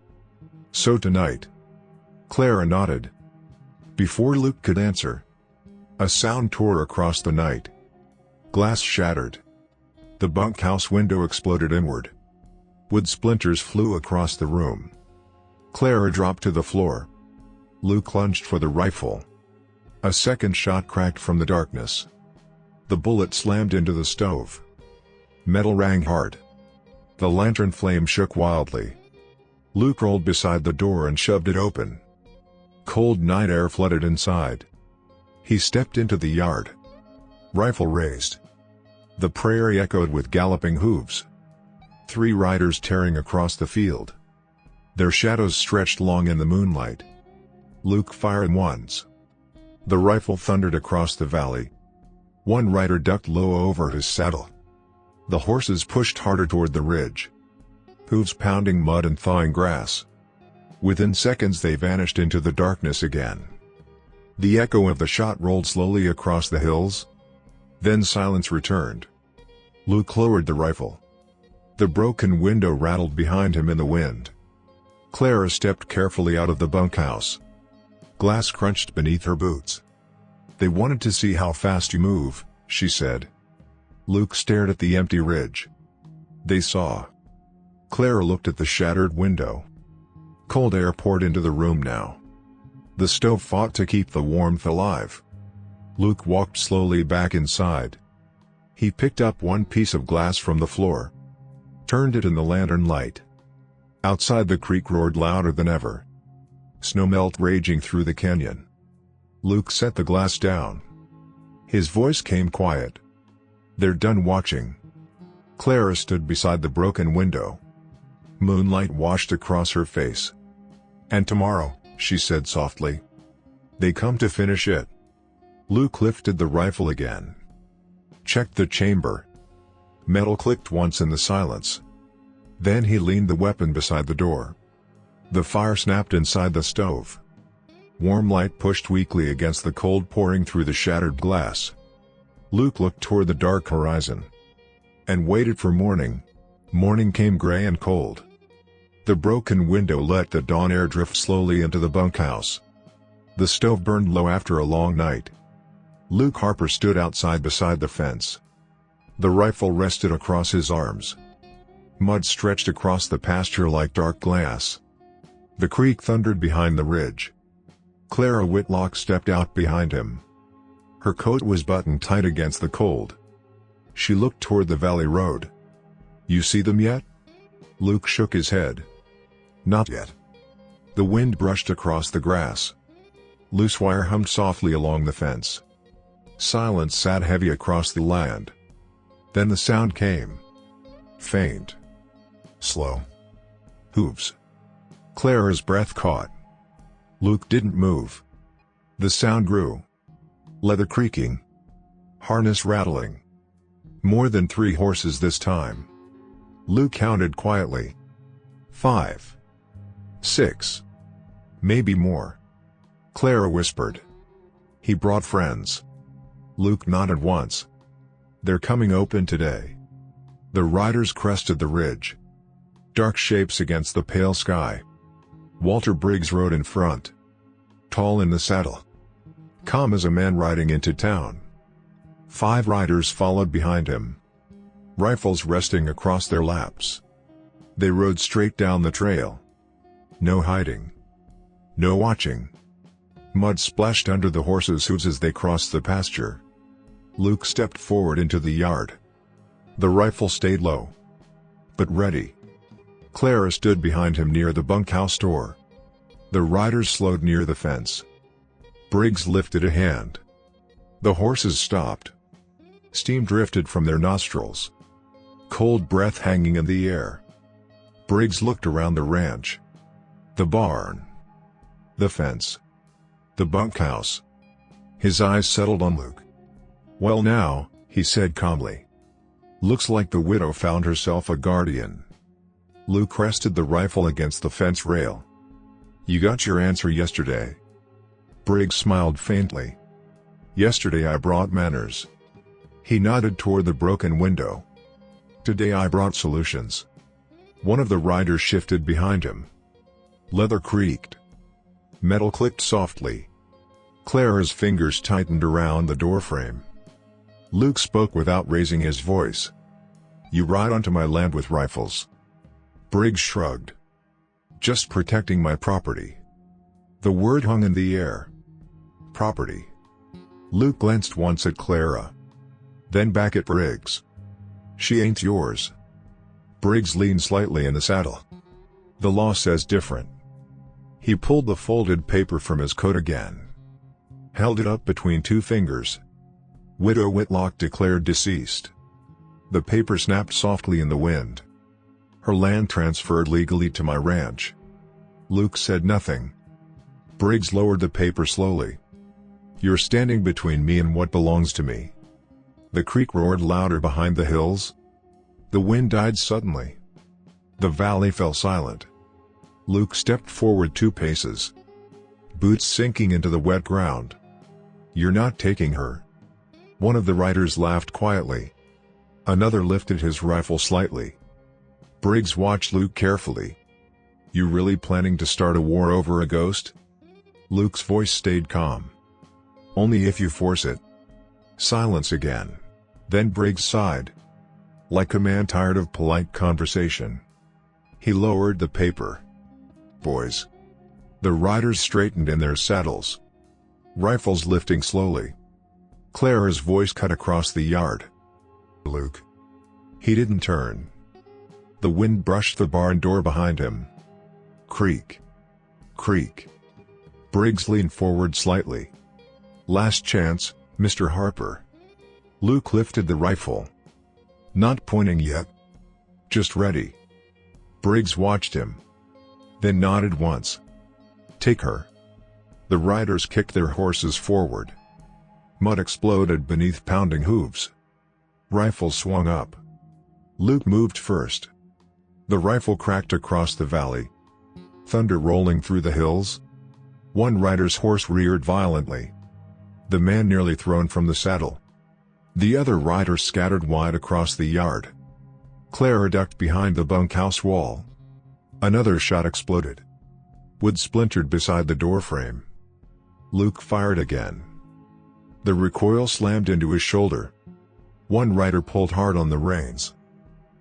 "So tonight?" Clara nodded. Before Luke could answer, a sound tore across the night. Glass shattered. The bunkhouse window exploded inward. Wood splinters flew across the room. Clara dropped to the floor. Luke lunged for the rifle. A second shot cracked from the darkness. The bullet slammed into the stove. Metal rang hard. The lantern flame shook wildly. Luke rolled beside the door and shoved it open. Cold night air flooded inside. He stepped into the yard. Rifle raised. The prairie echoed with galloping hooves. 3 riders tearing across the field. Their shadows stretched long in the moonlight. Luke fired once. The rifle thundered across the valley. One rider ducked low over his saddle. The horses pushed harder toward the ridge, hooves pounding mud and thawing grass. Within seconds they vanished into the darkness again. The echo of the shot rolled slowly across the hills. Then silence returned. Luke lowered the rifle. The broken window rattled behind him in the wind. Clara stepped carefully out of the bunkhouse. Glass crunched beneath her boots. "They wanted to see how fast you move," she said. Luke stared at the empty ridge. "They saw." Clara looked at the shattered window. Cold air poured into the room now. The stove fought to keep the warmth alive. Luke walked slowly back inside. He picked up one piece of glass from the floor, turned it in the lantern light. Outside the creek roared louder than ever. Snowmelt raging through the canyon. Luke set the glass down. His voice came quiet. "They're done watching." Clara stood beside the broken window. Moonlight washed across her face. "And tomorrow," she said softly, "they come to finish it." Luke lifted the rifle again. Checked the chamber. Metal clicked once in the silence. Then he leaned the weapon beside the door. The fire snapped inside the stove. Warm light pushed weakly against the cold pouring through the shattered glass. Luke looked toward the dark horizon and waited for morning. Morning came gray and cold. The broken window let the dawn air drift slowly into the bunkhouse. The stove burned low after a long night. Luke Harper stood outside beside the fence. The rifle rested across his arms. Mud stretched across the pasture like dark glass. The creek thundered behind the ridge. Clara Whitlock stepped out behind him. Her coat was buttoned tight against the cold. She looked toward the valley road. "You see them yet?" Luke shook his head. "Not yet." The wind brushed across the grass. Loose wire hummed softly along the fence. Silence sat heavy across the land. Then the sound came. Faint. Slow. Hooves. Clara's breath caught. Luke didn't move. The sound grew. Leather creaking. Harness rattling. More than 3 horses this time. Luke counted quietly. 5. 6. Maybe more. Clara whispered. "He brought friends." Luke nodded once. "They're coming open today." The riders crested the ridge. Dark shapes against the pale sky. Walter Briggs rode in front, tall in the saddle, calm as a man riding into town. 5 riders followed behind him, rifles resting across their laps. They rode straight down the trail. No hiding. No watching. Mud splashed under the horses' hooves as they crossed the pasture. Luke stepped forward into the yard. The rifle stayed low, but ready. Clara stood behind him near the bunkhouse door. The riders slowed near the fence. Briggs lifted a hand. The horses stopped. Steam drifted from their nostrils. Cold breath hanging in the air. Briggs looked around the ranch. The barn. The fence. The bunkhouse. His eyes settled on Luke. "Well now," he said calmly. "Looks like the widow found herself a guardian." Luke rested the rifle against the fence rail. "You got your answer yesterday." Briggs smiled faintly. "Yesterday I brought manners." He nodded toward the broken window. "Today I brought solutions." One of the riders shifted behind him. Leather creaked. Metal clicked softly. Clara's fingers tightened around the doorframe. Luke spoke without raising his voice. "You ride onto my land with rifles." Briggs shrugged. "Just protecting my property." The word hung in the air. Property. Luke glanced once at Clara, then back at Briggs. "She ain't yours." Briggs leaned slightly in the saddle. "The law says different." He pulled the folded paper from his coat again, held it up between 2 fingers. "Widow Whitlock declared deceased." The paper snapped softly in the wind. "Her land transferred legally to my ranch." Luke said nothing. Briggs lowered the paper slowly. "You're standing between me and what belongs to me." The creek roared louder behind the hills. The wind died suddenly. The valley fell silent. Luke stepped forward 2 paces, boots sinking into the wet ground. "You're not taking her." One of the riders laughed quietly. Another lifted his rifle slightly. Briggs watched Luke carefully. "You really planning to start a war over a ghost?" Luke's voice stayed calm. "Only if you force it." Silence again. Then Briggs sighed, like a man tired of polite conversation. He lowered the paper. "Boys." The riders straightened in their saddles, rifles lifting slowly. Clara's voice cut across the yard. "Luke." He didn't turn. The wind brushed the barn door behind him. Creak. Creak. Briggs leaned forward slightly. "Last chance, Mr. Harper." Luke lifted the rifle. "Not pointing yet. Just ready." Briggs watched him, then nodded once. "Take her." The riders kicked their horses forward. Mud exploded beneath pounding hooves. Rifles swung up. Luke moved first. The rifle cracked across the valley. Thunder rolling through the hills. One rider's horse reared violently, the man nearly thrown from the saddle. The other riders scattered wide across the yard. Clara ducked behind the bunkhouse wall. Another shot exploded. Wood splintered beside the doorframe. Luke fired again. The recoil slammed into his shoulder. One rider pulled hard on the reins,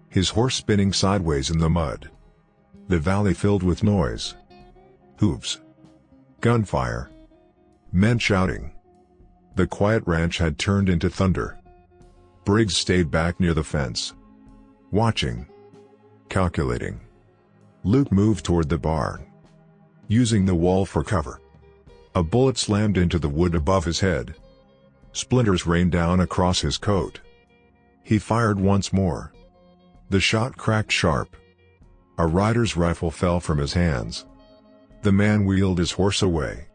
his horse spinning sideways in the mud. The valley filled with noise. Hooves. Gunfire. Men shouting. The quiet ranch had turned into thunder. Briggs stayed back near the fence, watching, calculating. Luke moved toward the barn, using the wall for cover. A bullet slammed into the wood above his head. Splinters rained down across his coat. He fired once more. The shot cracked sharp. A rider's rifle fell from his hands. The man wheeled his horse away.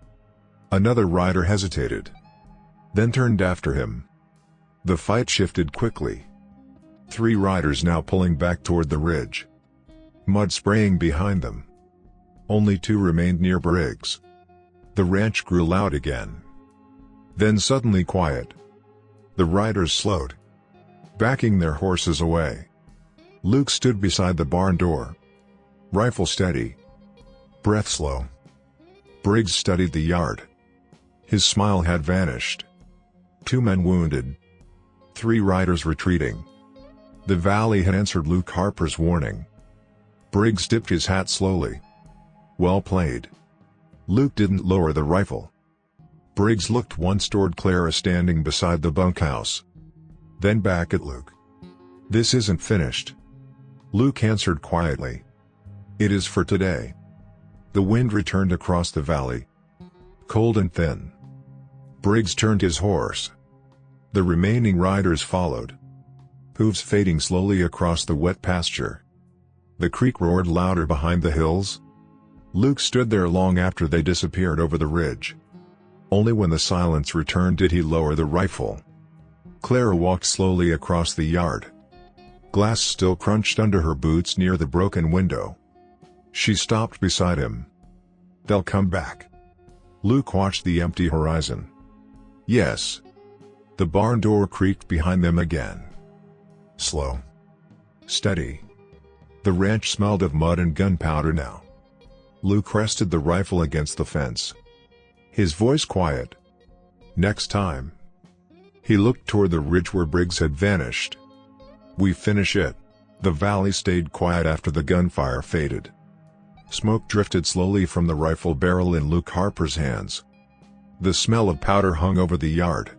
Another rider hesitated, then turned after him. The fight shifted quickly. 3 riders now pulling back toward the ridge, mud spraying behind them. Only 2 remained near Briggs. The ranch grew loud again, then suddenly quiet. The riders slowed, backing their horses away. Luke stood beside the barn door, rifle steady, breath slow. Briggs studied the yard. His smile had vanished. 2 men wounded, 3 riders retreating. The valley had answered Luke Harper's warning. Briggs dipped his hat slowly. "Well played." Luke didn't lower the rifle. Briggs looked once toward Clara standing beside the bunkhouse, then back at Luke. "This isn't finished." Luke answered quietly. "It is for today." The wind returned across the valley, cold and thin. Briggs turned his horse. The remaining riders followed, hooves fading slowly across the wet pasture. The creek roared louder behind the hills. Luke stood there long after they disappeared over the ridge. Only when the silence returned did he lower the rifle. Clara walked slowly across the yard. Glass still crunched under her boots near the broken window. She stopped beside him. "They'll come back." Luke watched the empty horizon. "Yes." The barn door creaked behind them again. Slow. Steady. The ranch smelled of mud and gunpowder now. Luke rested the rifle against the fence, his voice quiet. "Next time." He looked toward the ridge where Briggs had vanished. "We finish it." The valley stayed quiet after the gunfire faded. Smoke drifted slowly from the rifle barrel in Luke Harper's hands. The smell of powder hung over the yard.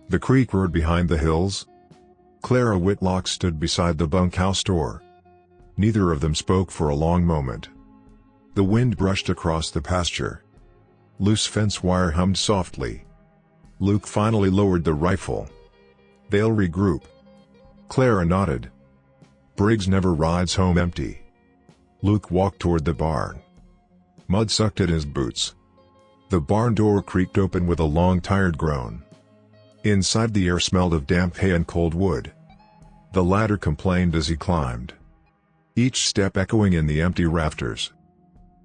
The creek roared behind the hills. Clara Whitlock stood beside the bunkhouse door. Neither of them spoke for a long moment. The wind brushed across the pasture. Loose fence wire hummed softly. Luke finally lowered the rifle. "They'll regroup." Clara nodded. "Briggs never rides home empty." Luke walked toward the barn. Mud sucked at his boots. The barn door creaked open with a long tired groan. Inside, the air smelled of damp hay and cold wood. The ladder complained as he climbed, each step echoing in the empty rafters.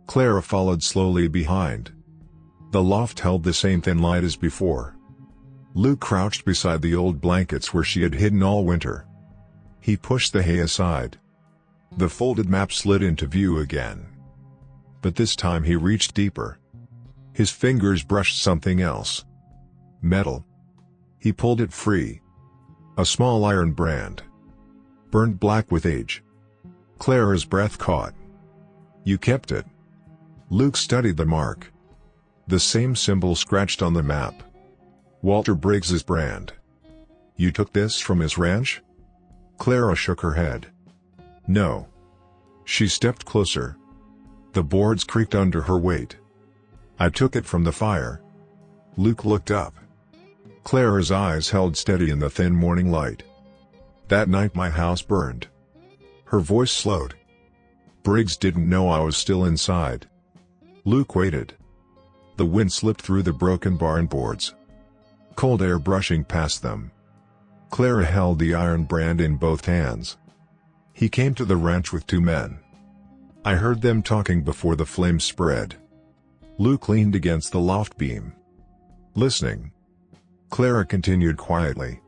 Clara followed slowly behind. The loft held the same thin light as before. Luke crouched beside the old blankets where she had hidden all winter. He pushed the hay aside. The folded map slid into view again. But this time he reached deeper. His fingers brushed something else. Metal. He pulled it free. A small iron brand. Burned black with age. Clara's breath caught. "You kept it." Luke studied the mark. The same symbol scratched on the map. Walter Briggs's brand. "You took this from his ranch?" Clara shook her head. "No." She stepped closer. The boards creaked under her weight. "I took it from the fire." Luke looked up. Clara's eyes held steady in the thin morning light. "That night my house burned." Her voice slowed. "Briggs didn't know I was still inside." Luke waited. The wind slipped through the broken barn boards, cold air brushing past them. Clara held the iron brand in both hands. "He came to the ranch with 2 men. I heard them talking before the flames spread." Luke leaned against the loft beam, listening. Clara continued quietly.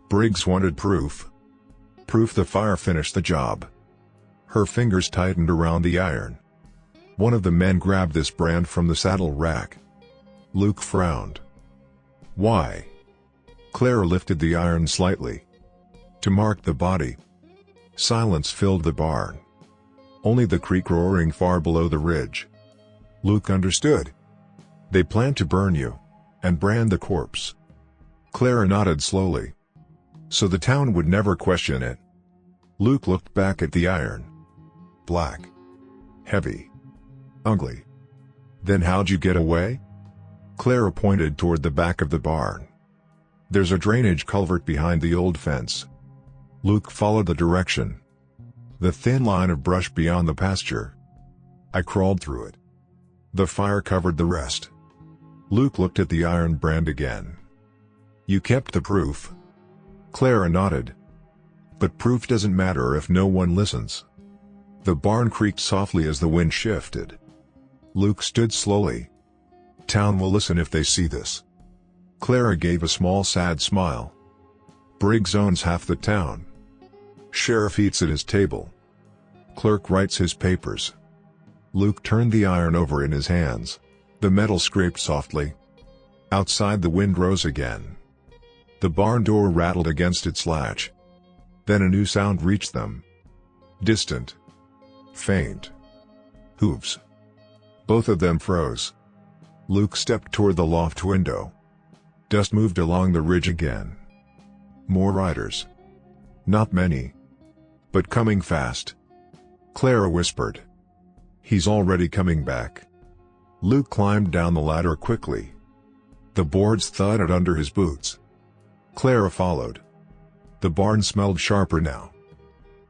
"Briggs wanted proof. Proof the fire finished the job." Her fingers tightened around the iron. One of the men grabbed this brand from the saddle rack. Luke frowned. "Why?" Clara lifted the iron slightly. "To mark the body." Silence filled the barn. Only the creek roaring far below the ridge. Luke understood. "They planned to burn you, and brand the corpse." Clara nodded slowly. "So the town would never question it." Luke looked back at the iron. Black. Heavy. Ugly. "Then how'd you get away?" Clara pointed toward the back of the barn. "There's a drainage culvert behind the old fence." Luke followed the direction. The thin line of brush beyond the pasture. "I crawled through it. The fire covered the rest." Luke looked at the iron brand again. "You kept the proof." Clara nodded. "But proof doesn't matter if no one listens." The barn creaked softly as the wind shifted. Luke stood slowly. "Town will listen if they see this." Clara gave a small sad smile. "Briggs owns half the town. Sheriff eats at his table. Clerk writes his papers." Luke turned the iron over in his hands. The metal scraped softly. Outside, the wind rose again. The barn door rattled against its latch. Then a new sound reached them. Distant. Faint. Hooves. Both of them froze. Luke stepped toward the loft window. Dust moved along the ridge again. More riders. Not many. But coming fast. Clara whispered. "He's already coming back." Luke climbed down the ladder quickly. The boards thudded under his boots. Clara followed. The barn smelled sharper now.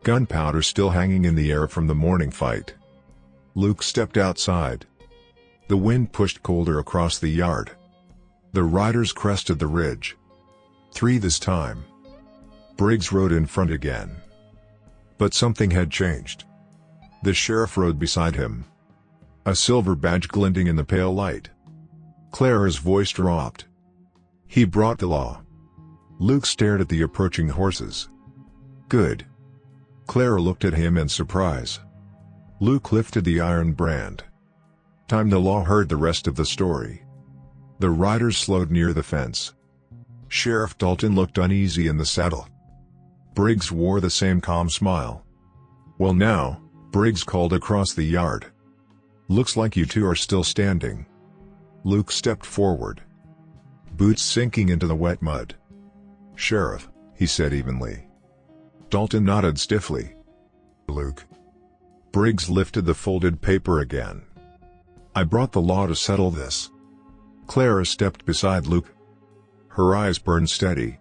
Gunpowder still hanging in the air from the morning fight. Luke stepped outside. The wind pushed colder across the yard. The riders crested the ridge. 3 this time. Briggs rode in front again. But something had changed. The sheriff rode beside him. A silver badge glinting in the pale light. Clara's voice dropped. "He brought the law." Luke stared at the approaching horses. "Good." Clara looked at him in surprise. Luke lifted the iron brand. Time the law heard the rest of the story. The riders slowed near the fence. Sheriff Dalton looked uneasy in the saddle. Briggs wore the same calm smile. "Well now," Briggs called across the yard. "Looks like you two are still standing." Luke stepped forward, boots sinking into the wet mud. "Sheriff," he said evenly. Dalton nodded stiffly. "Luke." Briggs lifted the folded paper again. "I brought the law to settle this." Clara stepped beside Luke. Her eyes burned steady.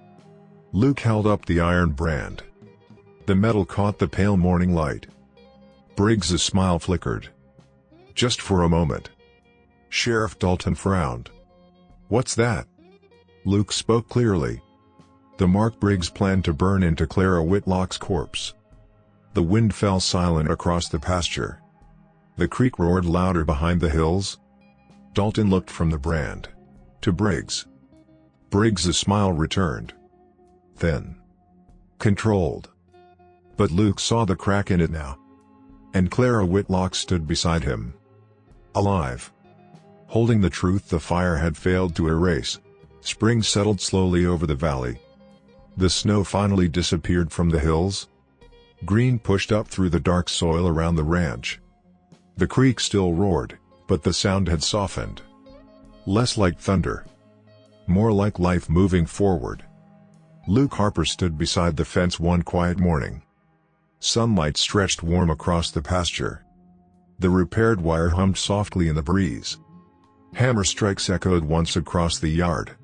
Luke held up the iron brand. The metal caught the pale morning light. Briggs's smile flickered. Just for a moment. Sheriff Dalton frowned. "What's that?" Luke spoke clearly. The Mark Briggs planned to burn into Clara Whitlock's corpse. The wind fell silent across the pasture. The creek roared louder behind the hills. Dalton looked from the brand to Briggs. Briggs's smile returned. Thin. Controlled. But Luke saw the crack in it now. And Clara Whitlock stood beside him. Alive. Holding the truth the fire had failed to erase. Spring settled slowly over the valley. The snow finally disappeared from the hills. Green pushed up through the dark soil around the ranch. The creek still roared, but the sound had softened. Less like thunder. More like life moving forward. Luke Harper stood beside the fence one quiet morning. Sunlight stretched warm across the pasture. The repaired wire hummed softly in the breeze. Hammer strikes echoed once across the yard.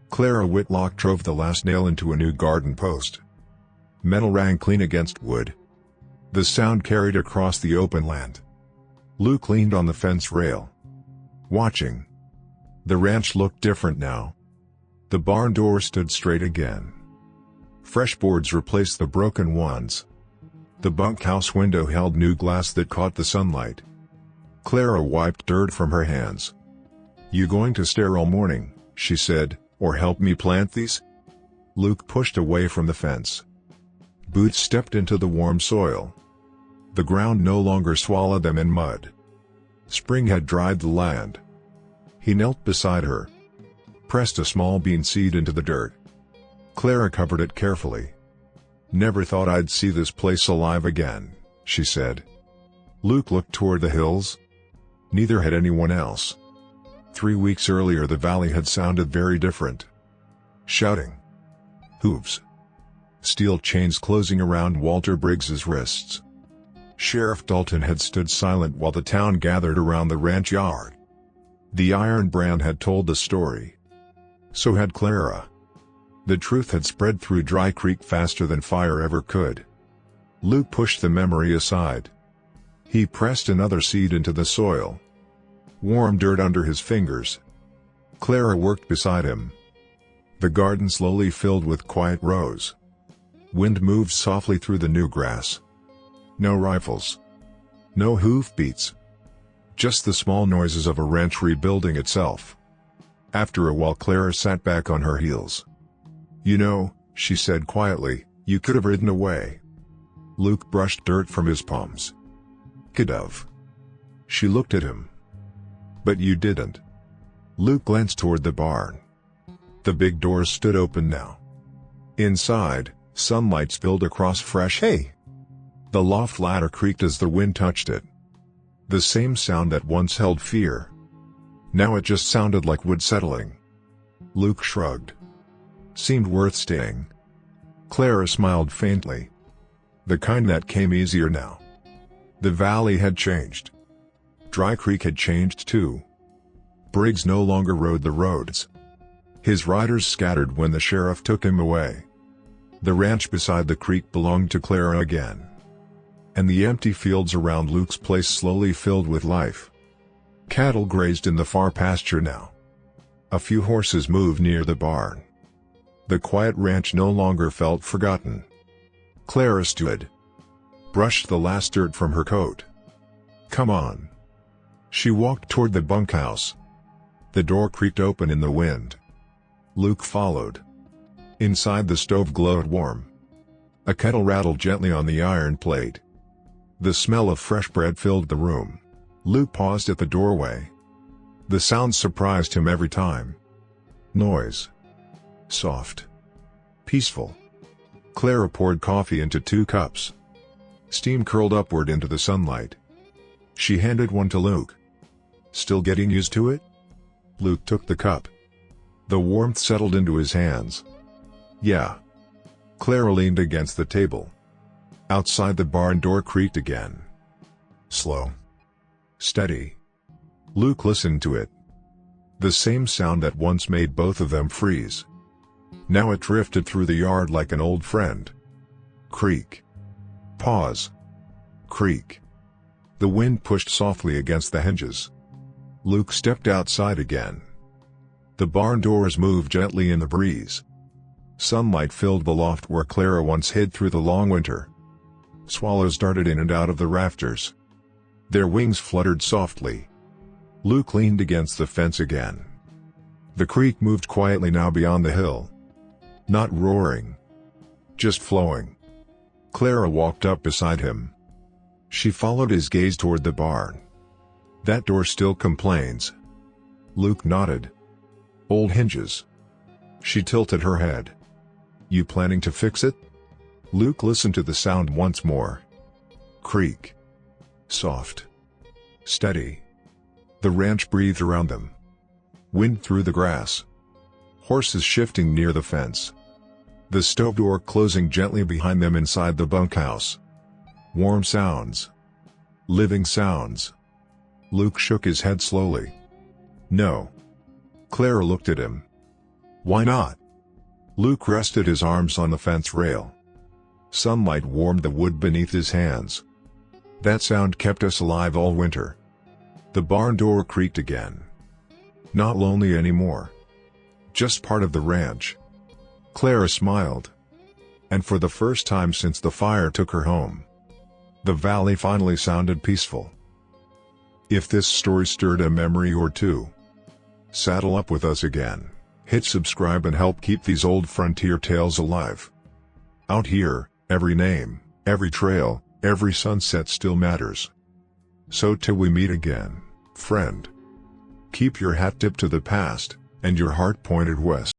Clara Whitlock drove the last nail into a new garden post. Metal rang clean against wood. The sound carried across the open land. Luke leaned on the fence rail. Watching. The ranch looked different now. The barn door stood straight again. Fresh boards replaced the broken ones. The bunkhouse window held new glass that caught the sunlight. Clara wiped dirt from her hands. "You going to stare all morning," she said, "or help me plant these?" Luke pushed away from the fence. Boots stepped into the warm soil. The ground no longer swallowed them in mud. Spring had dried the land. He knelt beside her. Pressed a small bean seed into the dirt. Clara covered it carefully. "Never thought I'd see this place alive again," she said. Luke looked toward the hills. Neither had anyone else. 3 weeks earlier the valley had sounded very different. Shouting. Hooves. Steel chains closing around Walter Briggs's wrists. Sheriff Dalton had stood silent while the town gathered around the ranch yard. The iron brand had told the story. So had Clara. The truth had spread through Dry Creek faster than fire ever could. Luke pushed the memory aside. He pressed another seed into the soil. Warm dirt under his fingers. Clara worked beside him. The garden slowly filled with quiet rows. Wind moved softly through the new grass. No rifles. No hoofbeats. Just the small noises of a ranch rebuilding itself. After a while Clara sat back on her heels. "You know," she said quietly, "you could have ridden away." Luke brushed dirt from his palms. "Could have." She looked at him. "But you didn't." Luke glanced toward the barn. The big doors stood open now. Inside, sunlight spilled across fresh hay. The loft ladder creaked as the wind touched it. The same sound that once held fear. Now it just sounded like wood settling. Luke shrugged. Seemed worth staying. Clara smiled faintly. The kind that came easier now. The valley had changed. Dry Creek had changed too. Briggs no longer rode the roads. His riders scattered when the sheriff took him away. The ranch beside the creek belonged to Clara again. And the empty fields around Luke's place slowly filled with life. Cattle grazed in the far pasture now. A few horses moved near the barn. The quiet ranch no longer felt forgotten. Clara stood. Brushed the last dirt from her coat. "Come on." She walked toward the bunkhouse. The door creaked open in the wind. Luke followed. Inside the stove glowed warm. A kettle rattled gently on the iron plate. The smell of fresh bread filled the room. Luke paused at the doorway. The sound surprised him every time. Noise. Soft. Peaceful. Clara poured coffee into 2 cups. Steam curled upward into the sunlight. She handed one to Luke. "Still getting used to it?" Luke took the cup. The warmth settled into his hands. "Yeah." Clara leaned against the table. Outside the barn door creaked again. Slow. Steady. Luke listened to it. The same sound that once made both of them freeze. Now it drifted through the yard like an old friend. Creak. Pause. Creak. The wind pushed softly against the hinges. Luke stepped outside again. The barn doors moved gently in the breeze. Sunlight filled the loft where Clara once hid through the long winter. Swallows darted in and out of the rafters. Their wings fluttered softly. Luke leaned against the fence again. The creek moved quietly now beyond the hill. Not roaring. Just flowing. Clara walked up beside him. She followed his gaze toward the barn. "That door still complains." Luke nodded. "Old hinges." She tilted her head. "You planning to fix it?" Luke listened to the sound once more. Creak. Soft. Steady. The ranch breathed around them. Wind through the grass. Horses shifting near the fence. The stove door closing gently behind them inside the bunkhouse. Warm sounds. Living sounds. Luke shook his head slowly. "No." Clara looked at him. "Why not?" Luke rested his arms on the fence rail. Sunlight warmed the wood beneath his hands. "That sound kept us alive all winter." The barn door creaked again. "Not lonely anymore. Just part of the ranch." Clara smiled. And for the first time since the fire took her home, the valley finally sounded peaceful. If this story stirred a memory or two, saddle up with us again, hit subscribe and help keep these old frontier tales alive. Out here, every name, every trail, every sunset still matters. So till we meet again, friend, keep your hat tipped to the past, and your heart pointed west.